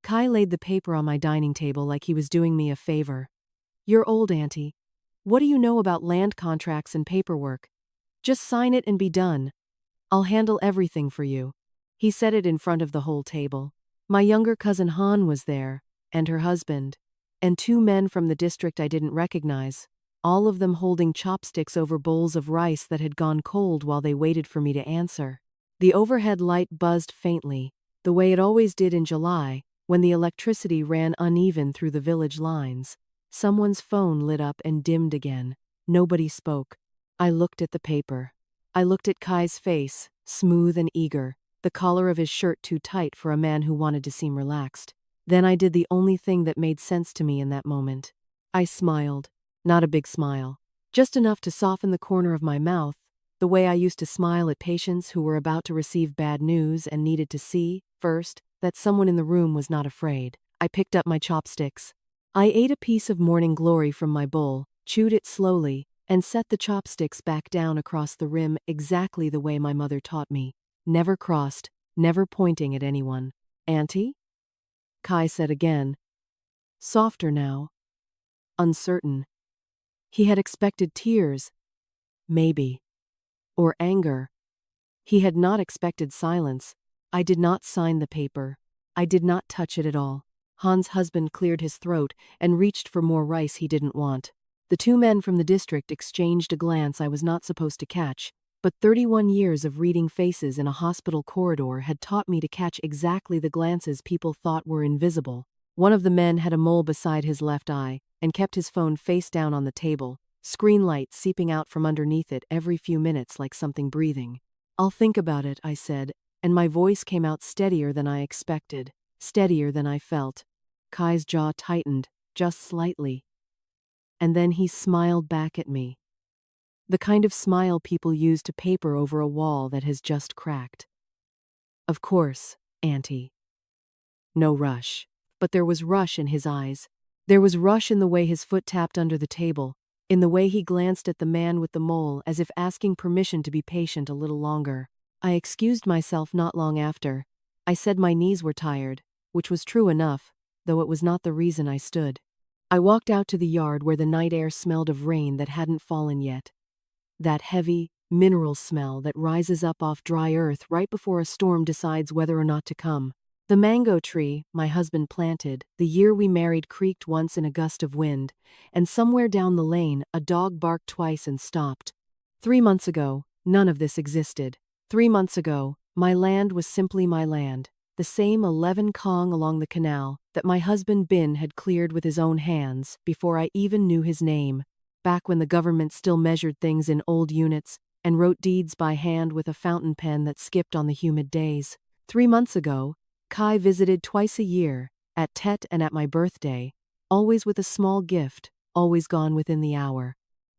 Kai laid the paper on my dining table like he was doing me a favor. "You're old, Auntie. What do you know about land contracts and paperwork? Just sign it and be done. I'll handle everything for you." He said it in front of the whole table. My younger cousin Han was there, and her husband, and two men from the district I didn't recognize, all of them holding chopsticks over bowls of rice that had gone cold while they waited for me to answer. The overhead light buzzed faintly, the way it always did in July, when the electricity ran uneven through the village lines. Someone's phone lit up and dimmed again. Nobody spoke. I looked at the paper. I looked at Kai's face, smooth and eager, the collar of his shirt too tight for a man who wanted to seem relaxed. Then I did the only thing that made sense to me in that moment. I smiled. Not a big smile. Just enough to soften the corner of my mouth, the way I used to smile at patients who were about to receive bad news and needed to see, first, that someone in the room was not afraid. I picked up my chopsticks. I ate a piece of morning glory from my bowl, chewed it slowly, and set the chopsticks back down across the rim exactly the way my mother taught me. Never crossed, never pointing at anyone. "Auntie?" Kai said again. Softer now. Uncertain. He had expected tears. Maybe. Or anger. He had not expected silence. I did not sign the paper. I did not touch it at all. Han's husband cleared his throat and reached for more rice he didn't want. The two men from the district exchanged a glance I was not supposed to catch, but 31 years of reading faces in a hospital corridor had taught me to catch exactly the glances people thought were invisible. One of the men had a mole beside his left eye and kept his phone face down on the table, screen light seeping out from underneath it every few minutes like something breathing. "I'll think about it," I said, and my voice came out steadier than I expected, steadier than I felt. Kai's jaw tightened, just slightly. And then he smiled back at me. The kind of smile people use to paper over a wall that has just cracked. "Of course, Auntie." No rush. But there was rush in his eyes. There was rush in the way his foot tapped under the table, in the way he glanced at the man with the mole as if asking permission to be patient a little longer. I excused myself not long after. I said my knees were tired, which was true enough, though it was not the reason I stood. I walked out to the yard where the night air smelled of rain that hadn't fallen yet. That heavy, mineral smell that rises up off dry earth right before a storm decides whether or not to come. The mango tree my husband planted the year we married creaked once in a gust of wind, and somewhere down the lane a dog barked twice and stopped. 3 months ago, none of this existed. 3 months ago, my land was simply my land, the same 11 kong along the canal that my husband Bin had cleared with his own hands before I even knew his name, back when the government still measured things in old units and wrote deeds by hand with a fountain pen that skipped on the humid days. 3 months ago, Kai visited twice a year, at Tet and at my birthday, always with a small gift, always gone within the hour.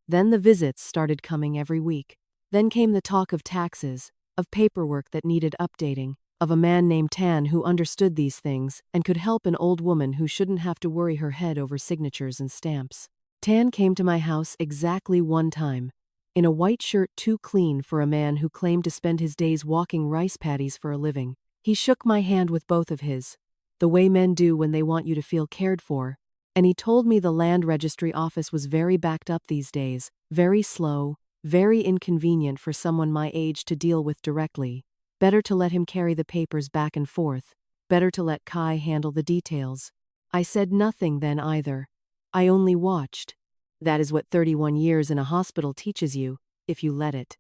Then the visits started coming every week. Then came the talk of taxes, of paperwork that needed updating, of a man named Tan who understood these things and could help an old woman who shouldn't have to worry her head over signatures and stamps. Tan came to my house exactly one time, in a white shirt too clean for a man who claimed to spend his days walking rice paddies for a living. He shook my hand with both of his, the way men do when they want you to feel cared for, and he told me the land registry office was very backed up these days, very slow, very inconvenient for someone my age to deal with directly. Better to let him carry the papers back and forth, better to let Kai handle the details. I said nothing then either. I only watched. That is what 31 years in a hospital teaches you, if you let it.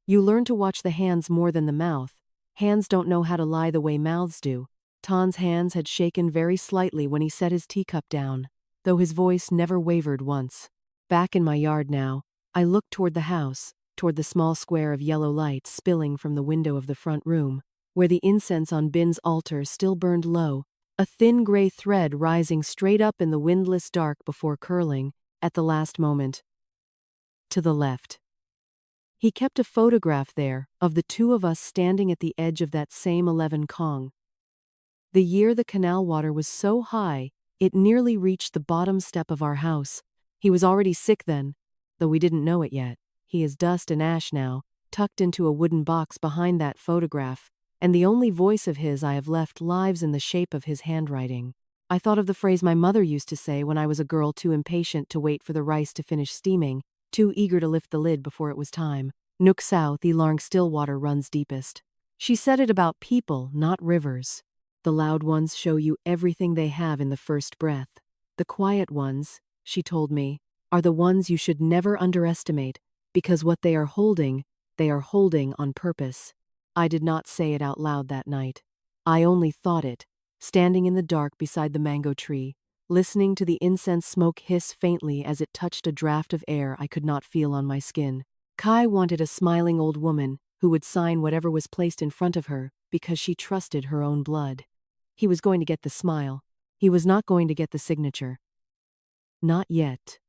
You learn to watch the hands more than the mouth. Hands don't know how to lie the way mouths do. Tan's hands had shaken very slightly when he set his teacup down, though his voice never wavered once. Back in my yard now, I looked toward the house, toward the small square of yellow light spilling from the window of the front room, where the incense on Bin's altar still burned low, a thin gray thread rising straight up in the windless dark before curling, at the last moment. To the left. He kept a photograph there of the two of us standing at the edge of that same 11 kong. The year the canal water was so high, it nearly reached the bottom step of our house. He was already sick then, though we didn't know it yet. He is dust and ash now, tucked into a wooden box behind that photograph, and the only voice of his I have left lives in the shape of his handwriting. I thought of the phrase my mother used to say when I was a girl, too impatient to wait for the rice to finish steaming, too eager to lift the lid before it was time. Nook south the long still water runs deepest. She said it about people, not rivers. The loud ones show you everything they have in the first breath. The quiet ones, she told me, are the ones you should never underestimate, because what they are holding on purpose. I did not say it out loud that night. I only thought it, standing in the dark beside the mango tree, listening to the incense smoke hiss faintly as it touched a draft of air I could not feel on my skin. Kai wanted a smiling old woman who would sign whatever was placed in front of her because she trusted her own blood. He was going to get the smile. He was not going to get the signature. Not yet.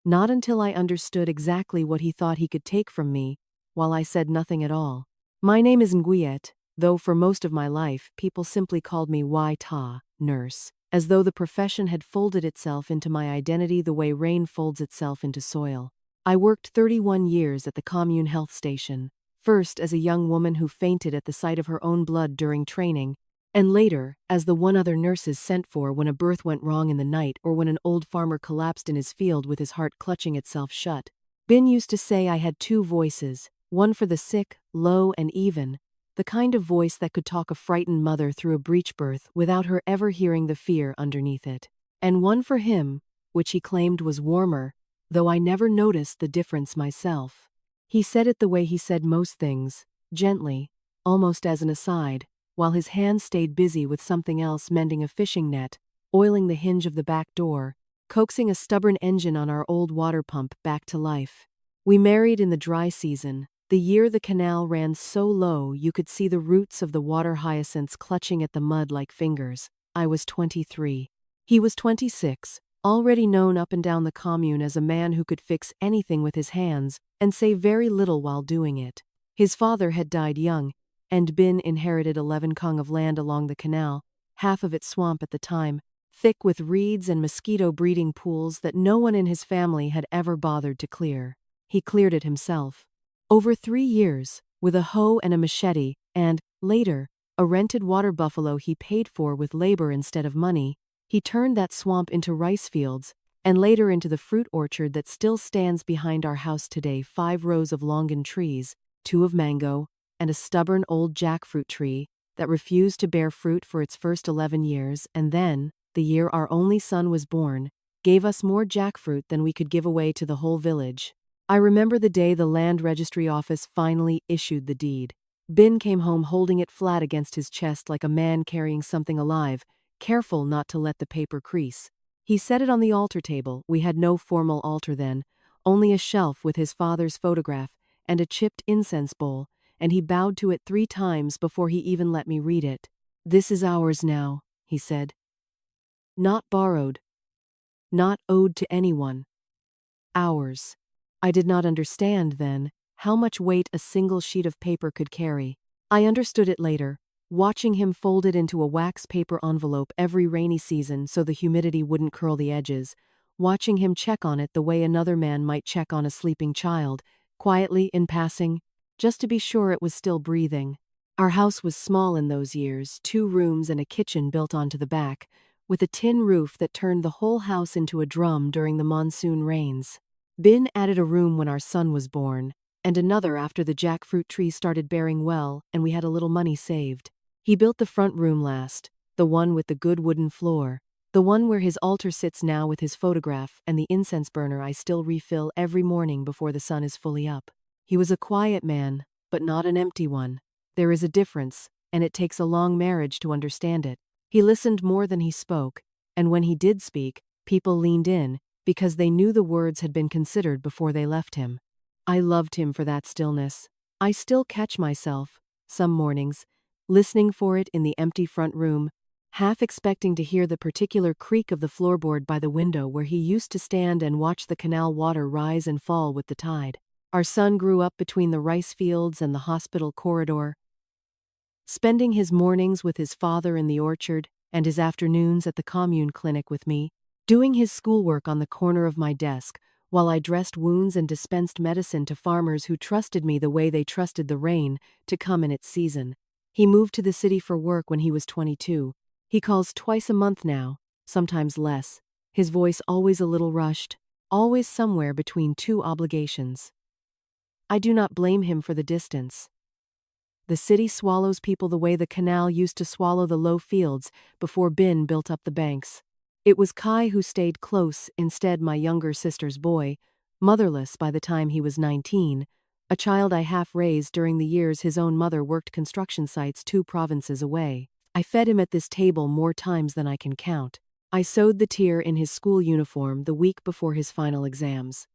Not until I understood exactly what he thought he could take from me, while I said nothing at all. My name is Nguyet, though for most of my life people simply called me Wai Ta, nurse, as though the profession had folded itself into my identity the way rain folds itself into soil. I worked 31 years at the commune health station, first as a young woman who fainted at the sight of her own blood during training, and later as the one other nurses sent for when a birth went wrong in the night or when an old farmer collapsed in his field with his heart clutching itself shut. Bin used to say I had two voices, one for the sick, low and even, the kind of voice that could talk a frightened mother through a breech birth without her ever hearing the fear underneath it, and one for him, which he claimed was warmer, though I never noticed the difference myself. He said it the way he said most things, gently, almost as an aside, while his hand stayed busy with something else, mending a fishing net, oiling the hinge of the back door, coaxing a stubborn engine on our old water pump back to life. We married in the dry season, the year the canal ran so low you could see the roots of the water hyacinths clutching at the mud like fingers. I was 23. He was 26, already known up and down the commune as a man who could fix anything with his hands and say very little while doing it. His father had died young, and Bin inherited 11 kong of land along the canal, half of it swamp at the time, thick with reeds and mosquito breeding pools that no one in his family had ever bothered to clear. He cleared it himself. Over 3 years, with a hoe and a machete, and, later, a rented water buffalo he paid for with labor instead of money, he turned that swamp into rice fields, and later into the fruit orchard that still stands behind our house today. 5 rows of longan trees, 2 of mango, and a stubborn old jackfruit tree that refused to bear fruit for its first 11 years, and then, the year our only son was born, gave us more jackfruit than we could give away to the whole village. I remember the day the land registry office finally issued the deed. Bin came home holding it flat against his chest like a man carrying something alive, careful not to let the paper crease. He set it on the altar table. We had no formal altar then, only a shelf with his father's photograph and a chipped incense bowl, and he bowed to it 3 times before he even let me read it. "This is ours now," he said. "Not borrowed. Not owed to anyone. Ours." I did not understand then how much weight a single sheet of paper could carry. I understood it later, watching him fold it into a wax paper envelope every rainy season so the humidity wouldn't curl the edges, watching him check on it the way another man might check on a sleeping child, quietly in passing, just to be sure it was still breathing. Our house was small in those years, 2 rooms and a kitchen built onto the back, with a tin roof that turned the whole house into a drum during the monsoon rains. Bin added a room when our son was born, and another after the jackfruit tree started bearing well and we had a little money saved. He built the front room last, the one with the good wooden floor, the one where his altar sits now with his photograph and the incense burner I still refill every morning before the sun is fully up. He was a quiet man, but not an empty one. There is a difference, and it takes a long marriage to understand it. He listened more than he spoke, and when he did speak, people leaned in, because they knew the words had been considered before they left him. I loved him for that stillness. I still catch myself, some mornings, listening for it in the empty front room, half expecting to hear the particular creak of the floorboard by the window where he used to stand and watch the canal water rise and fall with the tide. Our son grew up between the rice fields and the hospital corridor, spending his mornings with his father in the orchard and his afternoons at the commune clinic with me, doing his schoolwork on the corner of my desk while I dressed wounds and dispensed medicine to farmers who trusted me the way they trusted the rain to come in its season. He moved to the city for work when he was 22. He calls twice a month now, sometimes less. His voice always a little rushed, always somewhere between two obligations. I do not blame him for the distance. The city swallows people the way the canal used to swallow the low fields before Bin built up the banks. It was Kai who stayed close, instead my younger sister's boy, motherless by the time he was 19, a child I half-raised during the years his own mother worked construction sites 2 provinces away. I fed him at this table more times than I can count. I sewed the tear in his school uniform the week before his final exams.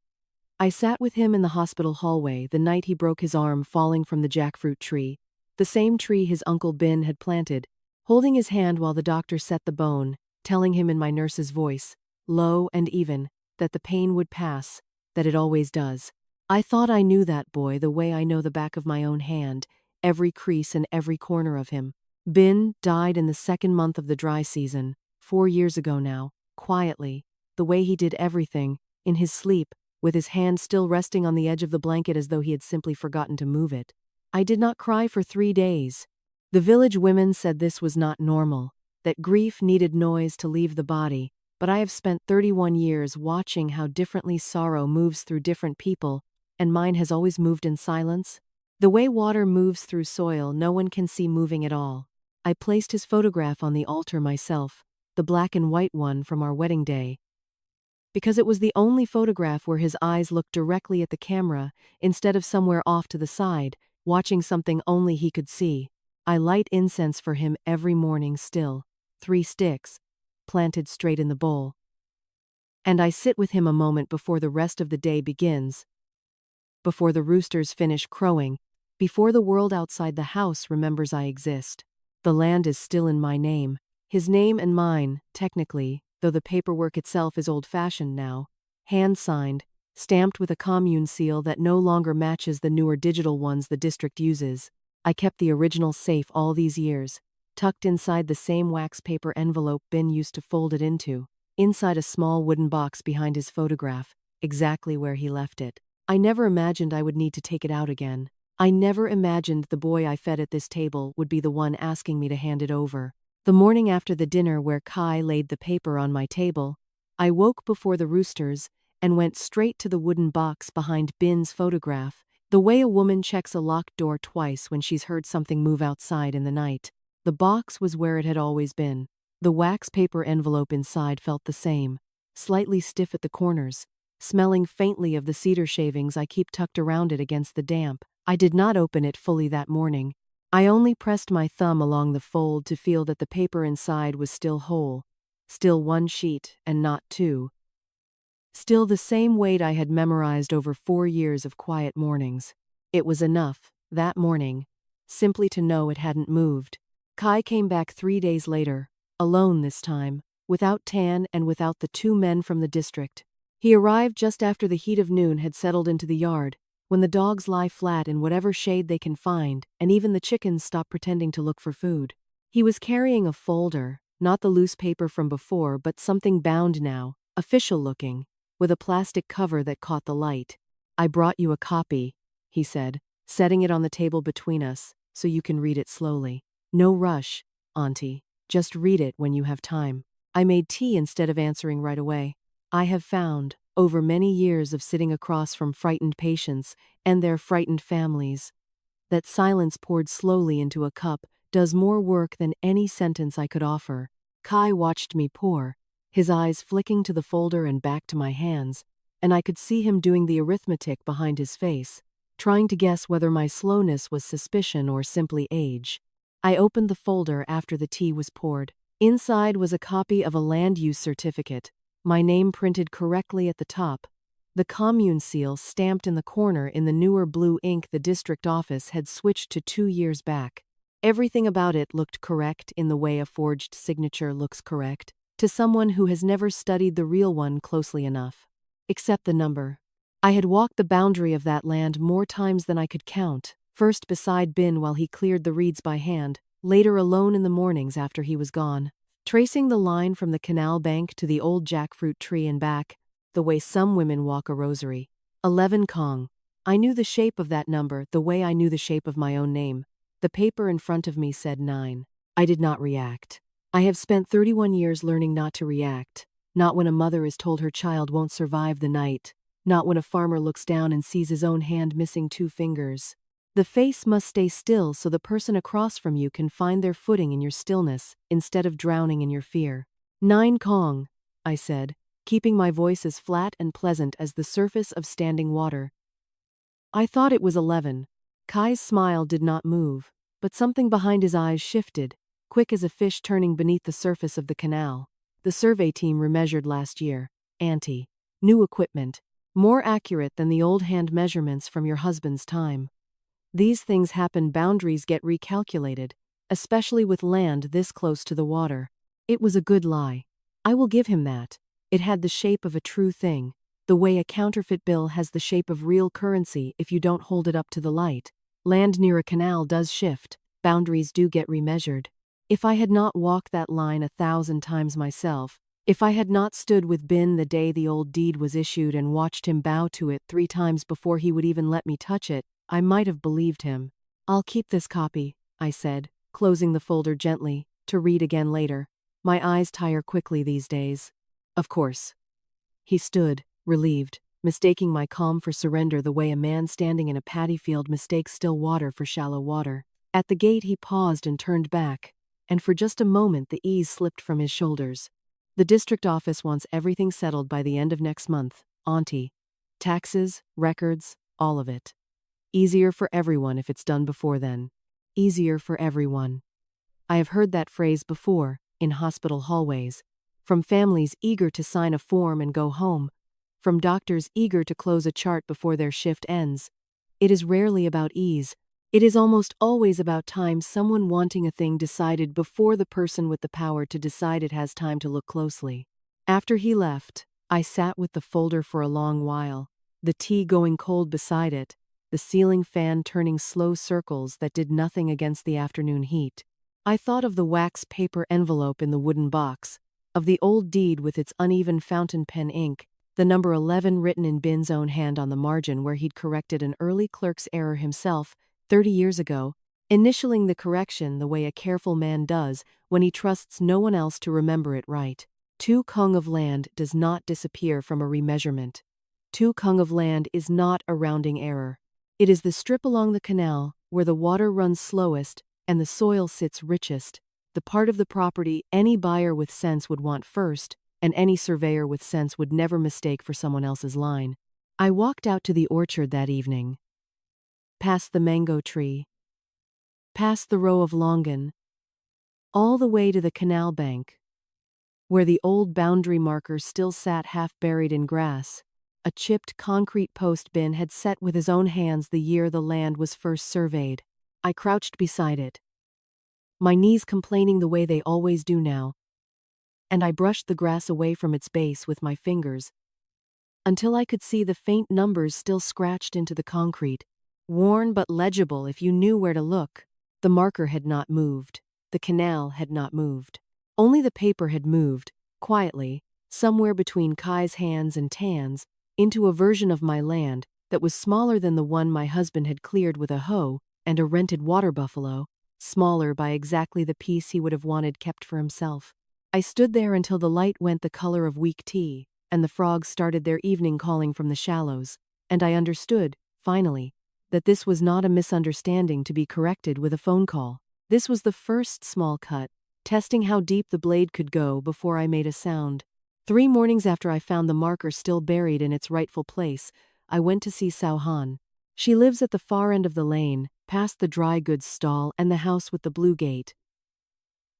I sat with him in the hospital hallway the night he broke his arm falling from the jackfruit tree, the same tree his Uncle Bin had planted, holding his hand while the doctor set the bone, telling him in my nurse's voice, low and even, that the pain would pass, that it always does. I thought I knew that boy the way I know the back of my own hand, every crease and every corner of him. Bin died in the 2nd month of the dry season, 4 years ago now, quietly, the way he did everything, in his sleep, with his hand still resting on the edge of the blanket as though he had simply forgotten to move it. I did not cry for 3 days. The village women said this was not normal, that grief needed noise to leave the body, but I have spent 31 years watching how differently sorrow moves through different people, and mine has always moved in silence. The way water moves through soil no one can see moving at all. I placed his photograph on the altar myself, the black and white one from our wedding day, because it was the only photograph where his eyes looked directly at the camera instead of somewhere off to the side, watching something only he could see. I light incense for him every morning still, 3 sticks, planted straight in the bowl. And I sit with him a moment before the rest of the day begins, before the roosters finish crowing, before the world outside the house remembers I exist. The land is still in my name, his name and mine, technically, though the paperwork itself is old-fashioned now, hand-signed, stamped with a commune seal that no longer matches the newer digital ones the district uses. I kept the original safe all these years, tucked inside the same wax paper envelope Bin used to fold it into, inside a small wooden box behind his photograph, exactly where he left it. I never imagined I would need to take it out again. I never imagined the boy I fed at this table would be the one asking me to hand it over. The morning after the dinner where Kai laid the paper on my table, I woke before the roosters and went straight to the wooden box behind Bin's photograph, the way a woman checks a locked door twice when she's heard something move outside in the night. The box was where it had always been. The wax paper envelope inside felt the same, slightly stiff at the corners, smelling faintly of the cedar shavings I keep tucked around it against the damp. I did not open it fully that morning. I only pressed my thumb along the fold to feel that the paper inside was still whole, still 1 sheet and not 2. Still the same weight I had memorized over 4 years of quiet mornings. It was enough, that morning, simply to know it hadn't moved. Kai came back 3 days later, alone this time, without Tan and without the 2 men from the district. He arrived just after the heat of noon had settled into the yard, when the dogs lie flat in whatever shade they can find, and even the chickens stop pretending to look for food. He was carrying a folder, not the loose paper from before, but something bound now, official-looking, with a plastic cover that caught the light. "I brought you a copy," he said, setting it on the table between us, "so you can read it slowly. No rush, Auntie. Just read it when you have time." I made tea instead of answering right away. I have found, over many years of sitting across from frightened patients and their frightened families, that silence poured slowly into a cup does more work than any sentence I could offer. Kai watched me pour, his eyes flicking to the folder and back to my hands, and I could see him doing the arithmetic behind his face, trying to guess whether my slowness was suspicion or simply age. I opened the folder after the tea was poured. Inside was a copy of a land use certificate, my name printed correctly at the top, the commune seal stamped in the corner in the newer blue ink the district office had switched to 2 years back. Everything about it looked correct in the way a forged signature looks correct, to someone who has never studied the real one closely enough. Except the number. I had walked the boundary of that land more times than I could count, first beside Bin while he cleared the reeds by hand, later alone in the mornings after he was gone. Tracing the line from the canal bank to the old jackfruit tree and back, the way some women walk a rosary. 11 Kong. I knew the shape of that number the way I knew the shape of my own name. The paper in front of me said 9. I did not react. I have spent 31 years learning not to react. Not when a mother is told her child won't survive the night. Not when a farmer looks down and sees his own hand missing 2 fingers. The face must stay still so the person across from you can find their footing in your stillness, instead of drowning in your fear. 9 Kong, I said, keeping my voice as flat and pleasant as the surface of standing water. I thought it was 11. Kai's smile did not move, but something behind his eyes shifted, quick as a fish turning beneath the surface of the canal. The survey team remeasured last year. Auntie. New equipment. More accurate than the old hand measurements from your husband's time. These things happen, boundaries get recalculated, especially with land this close to the water. It was a good lie. I will give him that. It had the shape of a true thing, the way a counterfeit bill has the shape of real currency if you don't hold it up to the light. Land near a canal does shift, boundaries do get remeasured. If I had not walked that line 1,000 times myself, if I had not stood with Bin the day the old deed was issued and watched him bow to it 3 times before he would even let me touch it, I might have believed him. I'll keep this copy, I said, closing the folder gently, to read again later. My eyes tire quickly these days. Of course. He stood, relieved, mistaking my calm for surrender the way a man standing in a paddy field mistakes still water for shallow water. At the gate he paused and turned back, and for just a moment the ease slipped from his shoulders. The district office wants everything settled by the end of next month, Auntie. Taxes, records, all of it. Easier for everyone if it's done before then. Easier for everyone. I have heard that phrase before, in hospital hallways. From families eager to sign a form and go home. From doctors eager to close a chart before their shift ends. It is rarely about ease. It is almost always about time, someone wanting a thing decided before the person with the power to decide it has time to look closely. After he left, I sat with the folder for a long while, the tea going cold beside it, the ceiling fan turning slow circles that did nothing against the afternoon heat. I thought of the wax paper envelope in the wooden box, of the old deed with its uneven fountain pen ink, the number 11 written in Bin's own hand on the margin where he'd corrected an early clerk's error himself 30 years ago, initialing the correction the way a careful man does when he trusts no one else to remember it right. 2 kung of land does not disappear from a remeasurement. 2 kung of land is not a rounding error. It is the strip along the canal where the water runs slowest and the soil sits richest, the part of the property any buyer with sense would want first, and any surveyor with sense would never mistake for someone else's line. I walked out to the orchard that evening. Past the mango tree. Past the row of longan. All the way to the canal bank, where the old boundary marker still sat half buried in grass. A chipped concrete post Bin had set with his own hands the year the land was first surveyed. I crouched beside it, my knees complaining the way they always do now, and I brushed the grass away from its base with my fingers, until I could see the faint numbers still scratched into the concrete, worn but legible if you knew where to look. The marker had not moved. The canal had not moved. Only the paper had moved, quietly, somewhere between Kai's hands and Tan's, into a version of my land that was smaller than the one my husband had cleared with a hoe and a rented water buffalo, smaller by exactly the piece he would have wanted kept for himself. I stood there until the light went the color of weak tea, and the frogs started their evening calling from the shallows, and I understood, finally, that this was not a misunderstanding to be corrected with a phone call. This was the first small cut, testing how deep the blade could go before I made a sound. 3 mornings after I found the marker still buried in its rightful place, I went to see Sao Han. She lives at the far end of the lane, past the dry goods stall and the house with the blue gate.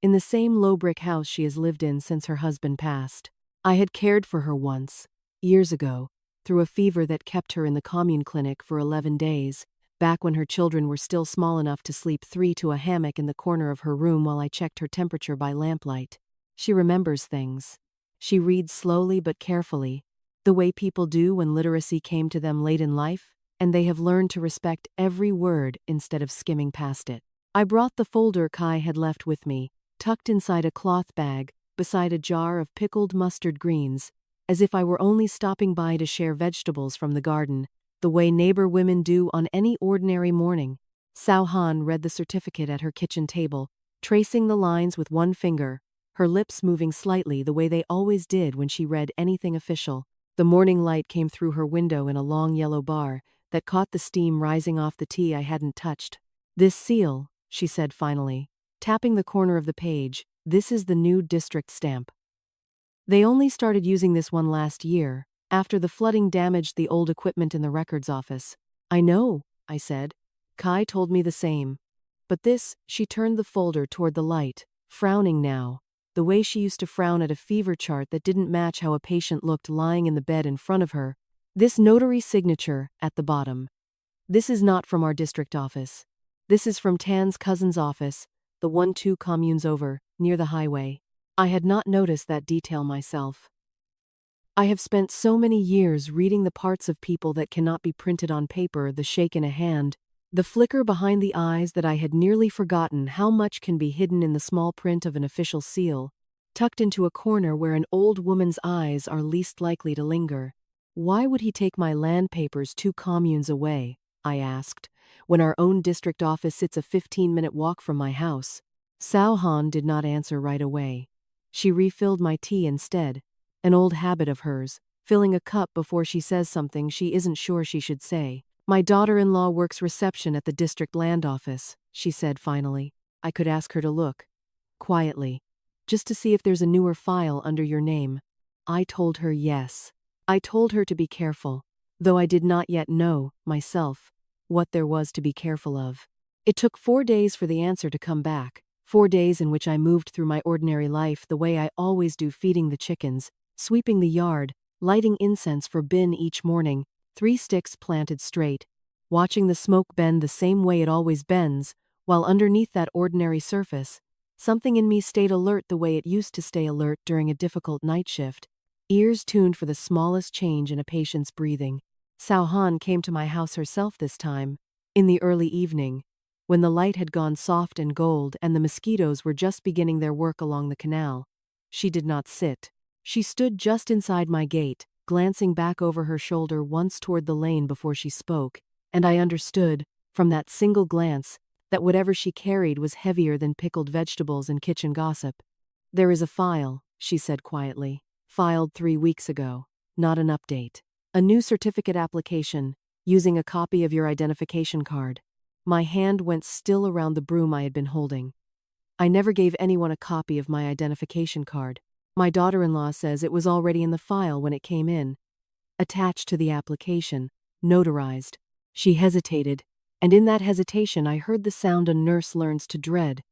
In the same low-brick house she has lived in since her husband passed. I had cared for her once, years ago, through a fever that kept her in the commune clinic for 11 days, back when her children were still small enough to sleep 3 to a hammock in the corner of her room while I checked her temperature by lamplight. She remembers things. She reads slowly but carefully, the way people do when literacy came to them late in life, and they have learned to respect every word instead of skimming past it. I brought the folder Kai had left with me, tucked inside a cloth bag, beside a jar of pickled mustard greens, as if I were only stopping by to share vegetables from the garden, the way neighbor women do on any ordinary morning. Sao Han read the certificate at her kitchen table, tracing the lines with one finger, her lips moving slightly the way they always did when she read anything official. The morning light came through her window in a long yellow bar that caught the steam rising off the tea I hadn't touched. "This seal," she said finally, tapping the corner of the page, "this is the new district stamp. They only started using this one last year, after the flooding damaged the old equipment in the records office." "I know," I said. "Kai told me the same. But this," she turned the folder toward the light, frowning now, the way she used to frown at a fever chart that didn't match how a patient looked lying in the bed in front of her. "This notary signature, at the bottom. This is not from our district office. This is from Tan's cousin's office, the one 2 communes over, near the highway." I had not noticed that detail myself. I have spent so many years reading the parts of people that cannot be printed on paper, the shake in a hand, the flicker behind the eyes, that I had nearly forgotten how much can be hidden in the small print of an official seal, tucked into a corner where an old woman's eyes are least likely to linger. "Why would he take my land papers 2 communes away?" I asked, "when our own district office sits a 15-minute walk from my house?" Sao Han did not answer right away. She refilled my tea instead, an old habit of hers, filling a cup before she says something she isn't sure she should say. "My daughter-in-law works reception at the district land office," she said finally. "I could ask her to look. Quietly. Just to see if there's a newer file under your name." I told her yes. I told her to be careful, though I did not yet know, myself, what there was to be careful of. It took 4 days for the answer to come back. 4 days in which I moved through my ordinary life the way I always do, feeding the chickens, sweeping the yard, lighting incense for Bin each morning, 3 sticks planted straight, watching the smoke bend the same way it always bends, while underneath that ordinary surface, something in me stayed alert the way it used to stay alert during a difficult night shift, ears tuned for the smallest change in a patient's breathing. Sao Han came to my house herself this time, in the early evening, when the light had gone soft and gold and the mosquitoes were just beginning their work along the canal. She did not sit. She stood just inside my gate, glancing back over her shoulder once toward the lane before she spoke, and I understood, from that single glance, that whatever she carried was heavier than pickled vegetables and kitchen gossip. "There is a file," she said quietly, "filed 3 weeks ago. Not an update. A new certificate application, using a copy of your identification card." My hand went still around the broom I had been holding. "I never gave anyone a copy of my identification card. My daughter-in-law says it was already in the file when it came in. Attached to the application, notarized." She hesitated, and in that hesitation I heard the sound a nurse learns to dread.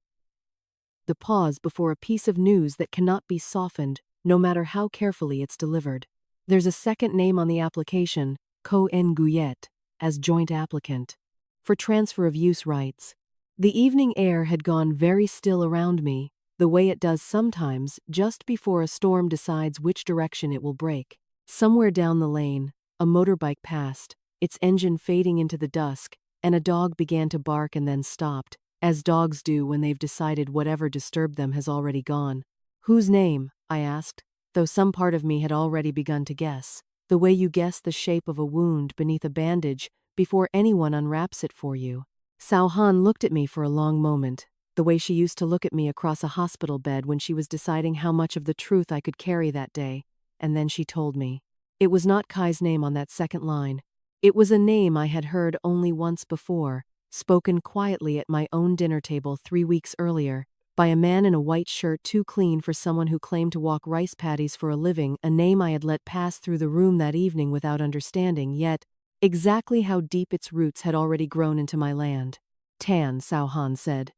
The pause before a piece of news that cannot be softened, no matter how carefully it's delivered. "There's a second name on the application, Ko En Guyet, as joint applicant. For transfer of use rights." The evening air had gone very still around me, the way it does sometimes just before a storm decides which direction it will break. Somewhere down the lane, a motorbike passed, its engine fading into the dusk, and a dog began to bark and then stopped, as dogs do when they've decided whatever disturbed them has already gone. "Whose name?" I asked, though some part of me had already begun to guess, the way you guess the shape of a wound beneath a bandage before anyone unwraps it for you. Sao Han looked at me for a long moment, the way she used to look at me across a hospital bed when she was deciding how much of the truth I could carry that day, and then she told me. It was not Kai's name on that second line. It was a name I had heard only once before, spoken quietly at my own dinner table 3 weeks earlier, by a man in a white shirt too clean for someone who claimed to walk rice paddies for a living, a name I had let pass through the room that evening without understanding, yet exactly how deep its roots had already grown into my land. "Tan," Sao Han said.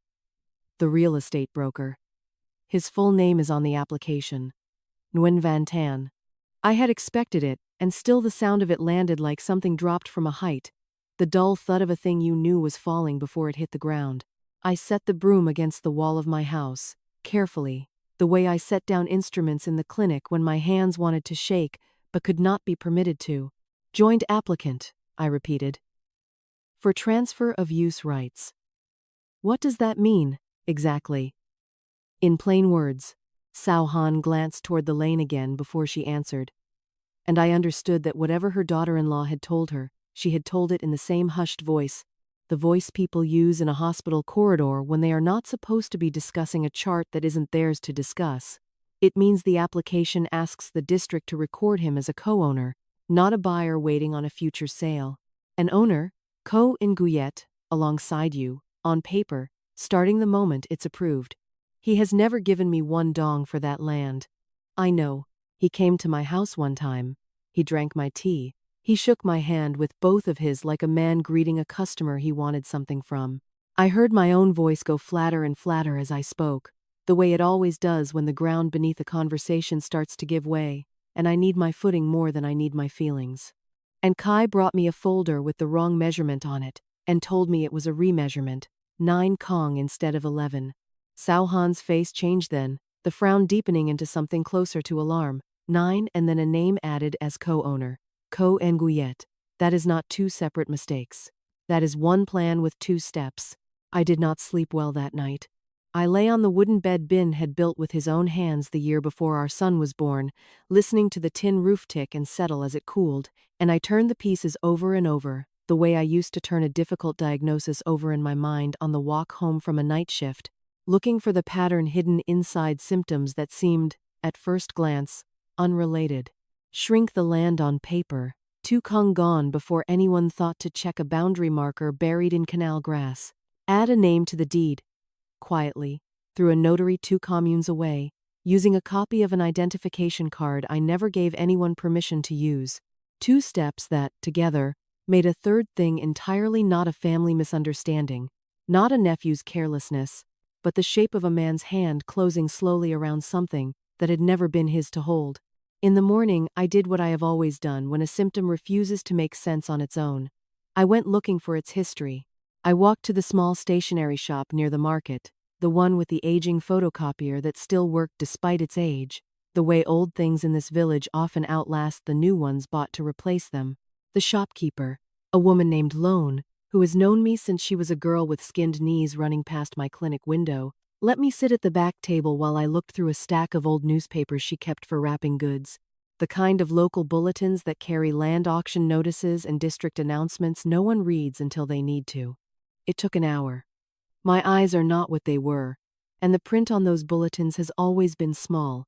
"The real estate broker. His full name is on the application. Nguyen Van Tan." I had expected it, and still the sound of it landed like something dropped from a height, the dull thud of a thing you knew was falling before it hit the ground. I set the broom against the wall of my house, carefully, the way I set down instruments in the clinic when my hands wanted to shake but could not be permitted to. "Joint applicant," I repeated. "For transfer of use rights." What does that mean, exactly? In plain words, Sao Han glanced toward the lane again before she answered, and I understood that whatever her daughter-in-law had told her, she had told it in the same hushed voice, the voice people use in a hospital corridor when they are not supposed to be discussing a chart that isn't theirs to discuss. It means the application asks the district to record him as a co-owner, not a buyer waiting on a future sale. An owner, co-inguyet, alongside you, on paper, starting the moment it's approved. He has never given me one dong for that land. I know. He came to my house one time. He drank my tea. He shook my hand with both of his like a man greeting a customer he wanted something from. I heard my own voice go flatter and flatter as I spoke, the way it always does when the ground beneath a conversation starts to give way, and I need my footing more than I need my feelings. And Kai brought me a folder with the wrong measurement on it, and told me it was a remeasurement, 9 kong instead of 11. Sao Han's face changed then, the frown deepening into something closer to alarm. 9 and then a name added as co-owner. Co-Nguyet. That is not 2 separate mistakes. That is one plan with 2 steps. I did not sleep well that night. I lay on the wooden bed Bin had built with his own hands the year before our son was born, listening to the tin roof tick and settle as it cooled, and I turned the pieces over and over, the way I used to turn a difficult diagnosis over in my mind on the walk home from a night shift, looking for the pattern hidden inside symptoms that seemed, at first glance, unrelated. Shrink the land on paper, 2 kong gone before anyone thought to check a boundary marker buried in canal grass. Add a name to the deed. Quietly, through a notary 2 communes away, using a copy of an identification card I never gave anyone permission to use. 2 steps that, together, made a third thing entirely not a family misunderstanding, not a nephew's carelessness, but the shape of a man's hand closing slowly around something that had never been his to hold. In the morning, I did what I have always done when a symptom refuses to make sense on its own. I went looking for its history. I walked to the small stationery shop near the market, the one with the aging photocopier that still worked despite its age, the way old things in this village often outlast the new ones bought to replace them. The shopkeeper, a woman named Lone, who has known me since she was a girl with skinned knees running past my clinic window, let me sit at the back table while I looked through a stack of old newspapers she kept for wrapping goods, the kind of local bulletins that carry land auction notices and district announcements no one reads until they need to. It took an hour. My eyes are not what they were, and the print on those bulletins has always been small,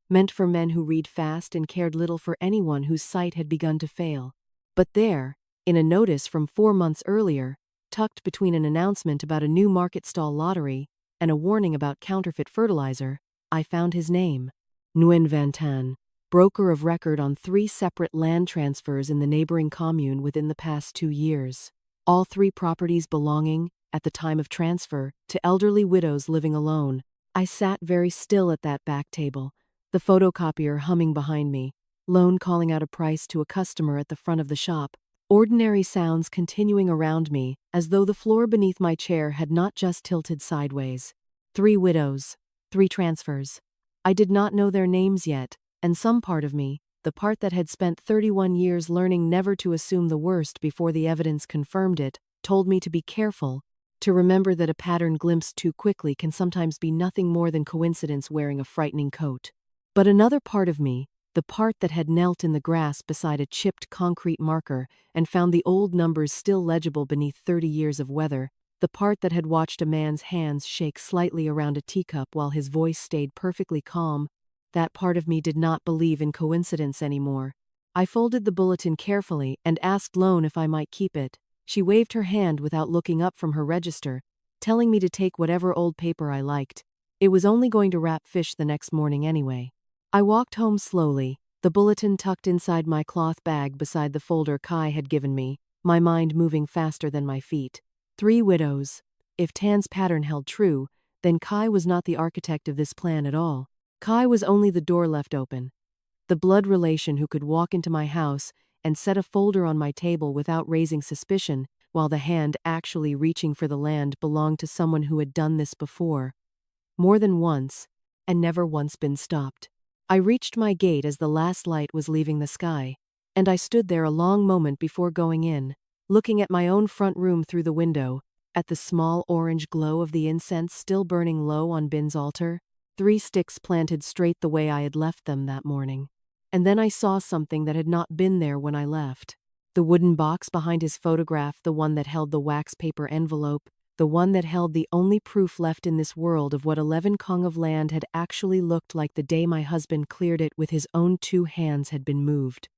meant for men who read fast and cared little for anyone whose sight had begun to fail. But there, in a notice from 4 months earlier, tucked between an announcement about a new market stall lottery and a warning about counterfeit fertilizer, I found his name. Nguyen Van Tan, broker of record on 3 separate land transfers in the neighboring commune within the past 2 years. All 3 properties belonging, at the time of transfer, to elderly widows living alone. I sat very still at that back table, the photocopier humming behind me, Lone calling out a price to a customer at the front of the shop, ordinary sounds continuing around me as though the floor beneath my chair had not just tilted sideways. 3 widows, 3 transfers. I did not know their names yet, and some part of me, the part that had spent 31 years learning never to assume the worst before the evidence confirmed it, told me to be careful, to remember that a pattern glimpsed too quickly can sometimes be nothing more than coincidence wearing a frightening coat. But another part of me, the part that had knelt in the grass beside a chipped concrete marker and found the old numbers still legible beneath 30 years of weather, the part that had watched a man's hands shake slightly around a teacup while his voice stayed perfectly calm, that part of me did not believe in coincidence anymore. I folded the bulletin carefully and asked Lone if I might keep it. She waved her hand without looking up from her register, telling me to take whatever old paper I liked. It was only going to wrap fish the next morning anyway. I walked home slowly, the bulletin tucked inside my cloth bag beside the folder Kai had given me, my mind moving faster than my feet. 3 widows. If Tan's pattern held true, then Kai was not the architect of this plan at all. Kai was only the door left open. The blood relation who could walk into my house and set a folder on my table without raising suspicion, while the hand actually reaching for the land belonged to someone who had done this before. More than once, and never once been stopped. I reached my gate as the last light was leaving the sky, and I stood there a long moment before going in, looking at my own front room through the window, at the small orange glow of the incense still burning low on Bin's altar, 3 sticks planted straight the way I had left them that morning. And then I saw something that had not been there when I left. The wooden box behind his photograph, the one that held the wax paper envelope, the one that held the only proof left in this world of what 11 kong of land had actually looked like the day my husband cleared it with his own 2 hands, had been moved.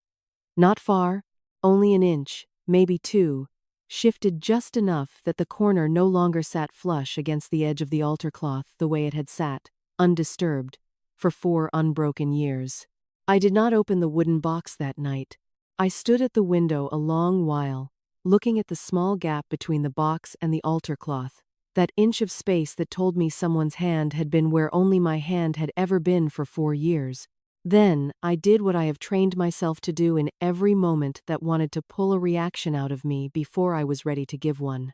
Not far, only an inch, maybe 2, shifted just enough that the corner no longer sat flush against the edge of the altar cloth the way it had sat, undisturbed, for 4 unbroken years. I did not open the wooden box that night. I stood at the window a long while, looking at the small gap between the box and the altar cloth, that inch of space that told me someone's hand had been where only my hand had ever been for 4 years. Then, I did what I have trained myself to do in every moment that wanted to pull a reaction out of me before I was ready to give one.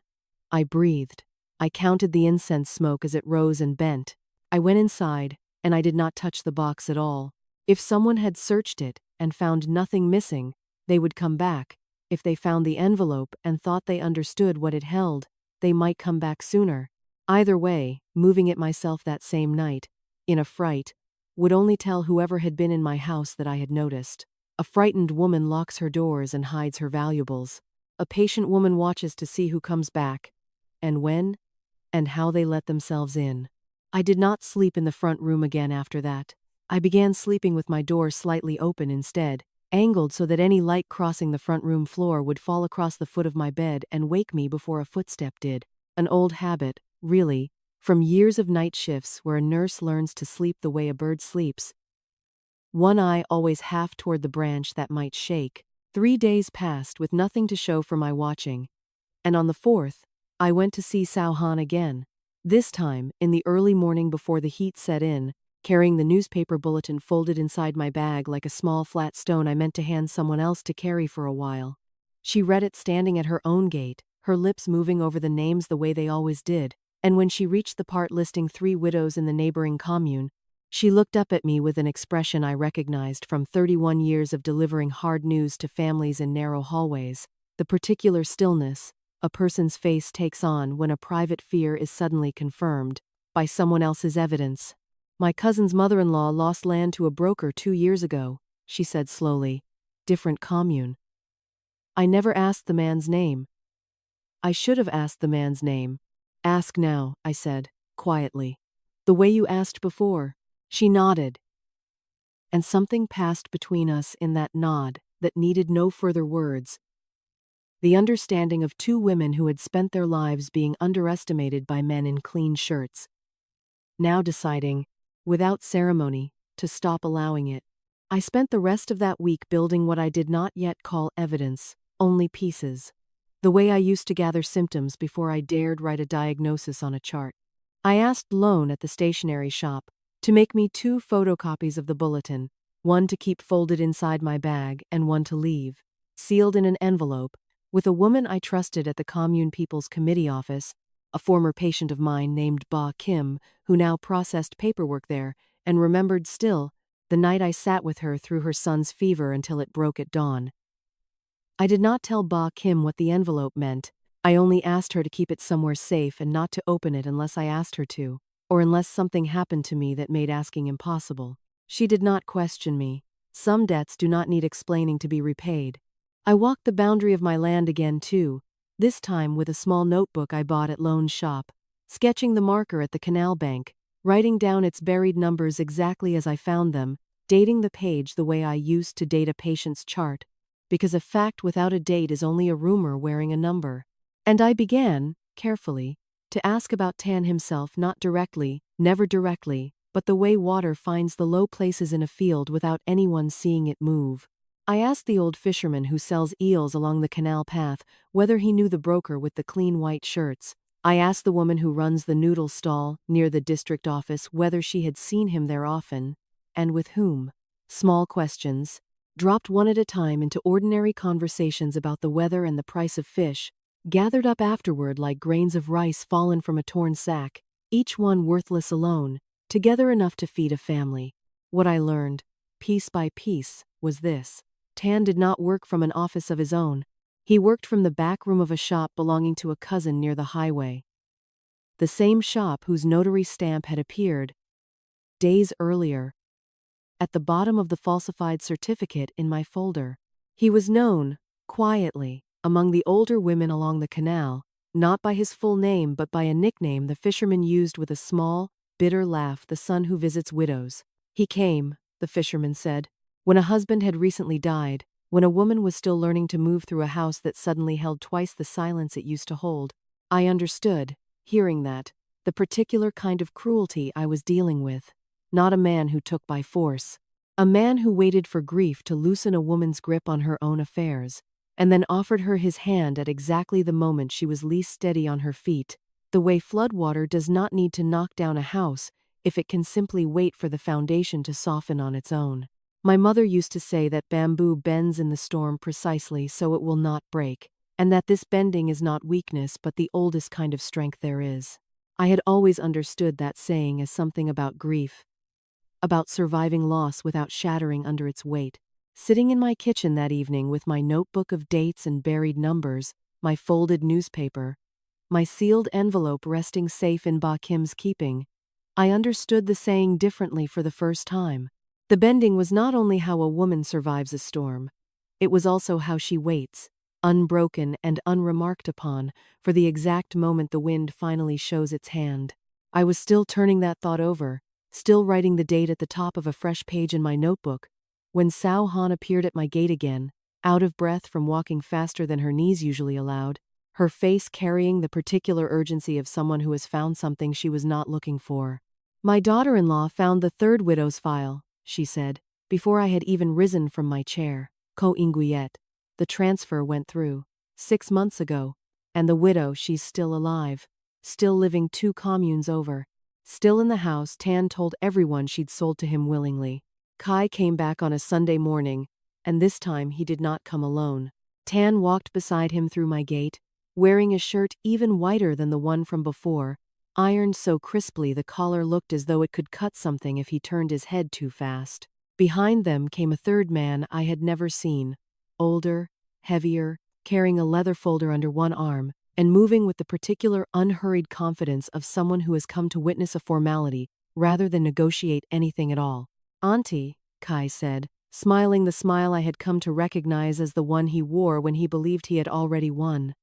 I breathed. I counted the incense smoke as it rose and bent. I went inside, and I did not touch the box at all. If someone had searched it and found nothing missing, they would come back. If they found the envelope and thought they understood what it held, they might come back sooner. Either way, moving it myself that same night, in a fright, would only tell whoever had been in my house that I had noticed. A frightened woman locks her doors and hides her valuables. A patient woman watches to see who comes back, and when, and how they let themselves in. I did not sleep in the front room again after that. I began sleeping with my door slightly open instead, angled so that any light crossing the front room floor would fall across the foot of my bed and wake me before a footstep did. An old habit, really, from years of night shifts where a nurse learns to sleep the way a bird sleeps. One eye always half toward the branch that might shake. 3 days passed with nothing to show for my watching, and on the 4th, I went to see Sao Han again. This time, in the early morning before the heat set in, carrying the newspaper bulletin folded inside my bag like a small flat stone I meant to hand someone else to carry for a while. She read it standing at her own gate, her lips moving over the names the way they always did, and when she reached the part listing 3 widows in the neighboring commune, she looked up at me with an expression I recognized from 31 years of delivering hard news to families in narrow hallways, the particular stillness a person's face takes on when a private fear is suddenly confirmed by someone else's evidence. "My cousin's mother-in-law lost land to a broker 2 years ago," she said slowly. "Different commune." I never asked the man's name. I should have asked the man's name. "Ask now," I said, quietly. "The way you asked before." She nodded. And something passed between us in that nod that needed no further words. The understanding of 2 women who had spent their lives being underestimated by men in clean shirts. Now deciding, without ceremony, to stop allowing it. I spent the rest of that week building what I did not yet call evidence, only pieces. The way I used to gather symptoms before I dared write a diagnosis on a chart. I asked Loan at the stationery shop to make me 2 photocopies of the bulletin, one to keep folded inside my bag and one to leave, sealed in an envelope, with a woman I trusted at the Commune People's Committee office, a former patient of mine named Ba Kim, who now processed paperwork there, and remembered still the night I sat with her through her son's fever until it broke at dawn. I did not tell Ba Kim what the envelope meant. I only asked her to keep it somewhere safe and not to open it unless I asked her to, or unless something happened to me that made asking impossible. She did not question me. Some debts do not need explaining to be repaid. I walked the boundary of my land again too, this time with a small notebook I bought at Loan's shop, sketching the marker at the canal bank, writing down its buried numbers exactly as I found them, dating the page the way I used to date a patient's chart, because a fact without a date is only a rumor wearing a number. And I began, carefully, to ask about Tan himself, not directly, never directly, but the way water finds the low places in a field without anyone seeing it move. I asked the old fisherman who sells eels along the canal path whether he knew the broker with the clean white shirts. I asked the woman who runs the noodle stall near the district office whether she had seen him there often, and with whom. Small questions, dropped one at a time into ordinary conversations about the weather and the price of fish, gathered up afterward like grains of rice fallen from a torn sack, each one worthless alone, together enough to feed a family. What I learned, piece by piece, was this. Tan did not work from an office of his own. He worked from the back room of a shop belonging to a cousin near the highway. The same shop whose notary stamp had appeared, days earlier, at the bottom of the falsified certificate in my folder. He was known, quietly, among the older women along the canal, not by his full name but by a nickname the fisherman used with a small, bitter laugh, the son who visits widows. He came, the fisherman said, when a husband had recently died, when a woman was still learning to move through a house that suddenly held twice the silence it used to hold. I understood, hearing that, the particular kind of cruelty I was dealing with. Not a man who took by force. A man who waited for grief to loosen a woman's grip on her own affairs, and then offered her his hand at exactly the moment she was least steady on her feet, the way floodwater does not need to knock down a house if it can simply wait for the foundation to soften on its own. My mother used to say that bamboo bends in the storm precisely so it will not break, and that this bending is not weakness but the oldest kind of strength there is. I had always understood that saying as something about grief, about surviving loss without shattering under its weight. Sitting in my kitchen that evening with my notebook of dates and buried numbers, my folded newspaper, my sealed envelope resting safe in Ba Kim's keeping, I understood the saying differently for the first time. The bending was not only how a woman survives a storm, it was also how she waits, unbroken and unremarked upon, for the exact moment the wind finally shows its hand. I was still turning that thought over, still writing the date at the top of a fresh page in my notebook, when Sao Han appeared at my gate again, out of breath from walking faster than her knees usually allowed, her face carrying the particular urgency of someone who has found something she was not looking for. My daughter-in-law found the third widow's file, she said, before I had even risen from my chair. Ko Inguiet. The transfer went through 6 months ago, and the widow, she's still alive, still living 2 communes over, still in the house Tan told everyone she'd sold to him willingly. Kai came back on a Sunday morning, and this time he did not come alone. Tan walked beside him through my gate, wearing a shirt even whiter than the one from before, ironed so crisply the collar looked as though it could cut something if he turned his head too fast. Behind them came a third man I had never seen, older, heavier, carrying a leather folder under one arm, and moving with the particular unhurried confidence of someone who has come to witness a formality rather than negotiate anything at all. "Auntie," Kai said, smiling the smile I had come to recognize as the one he wore when he believed he had already won.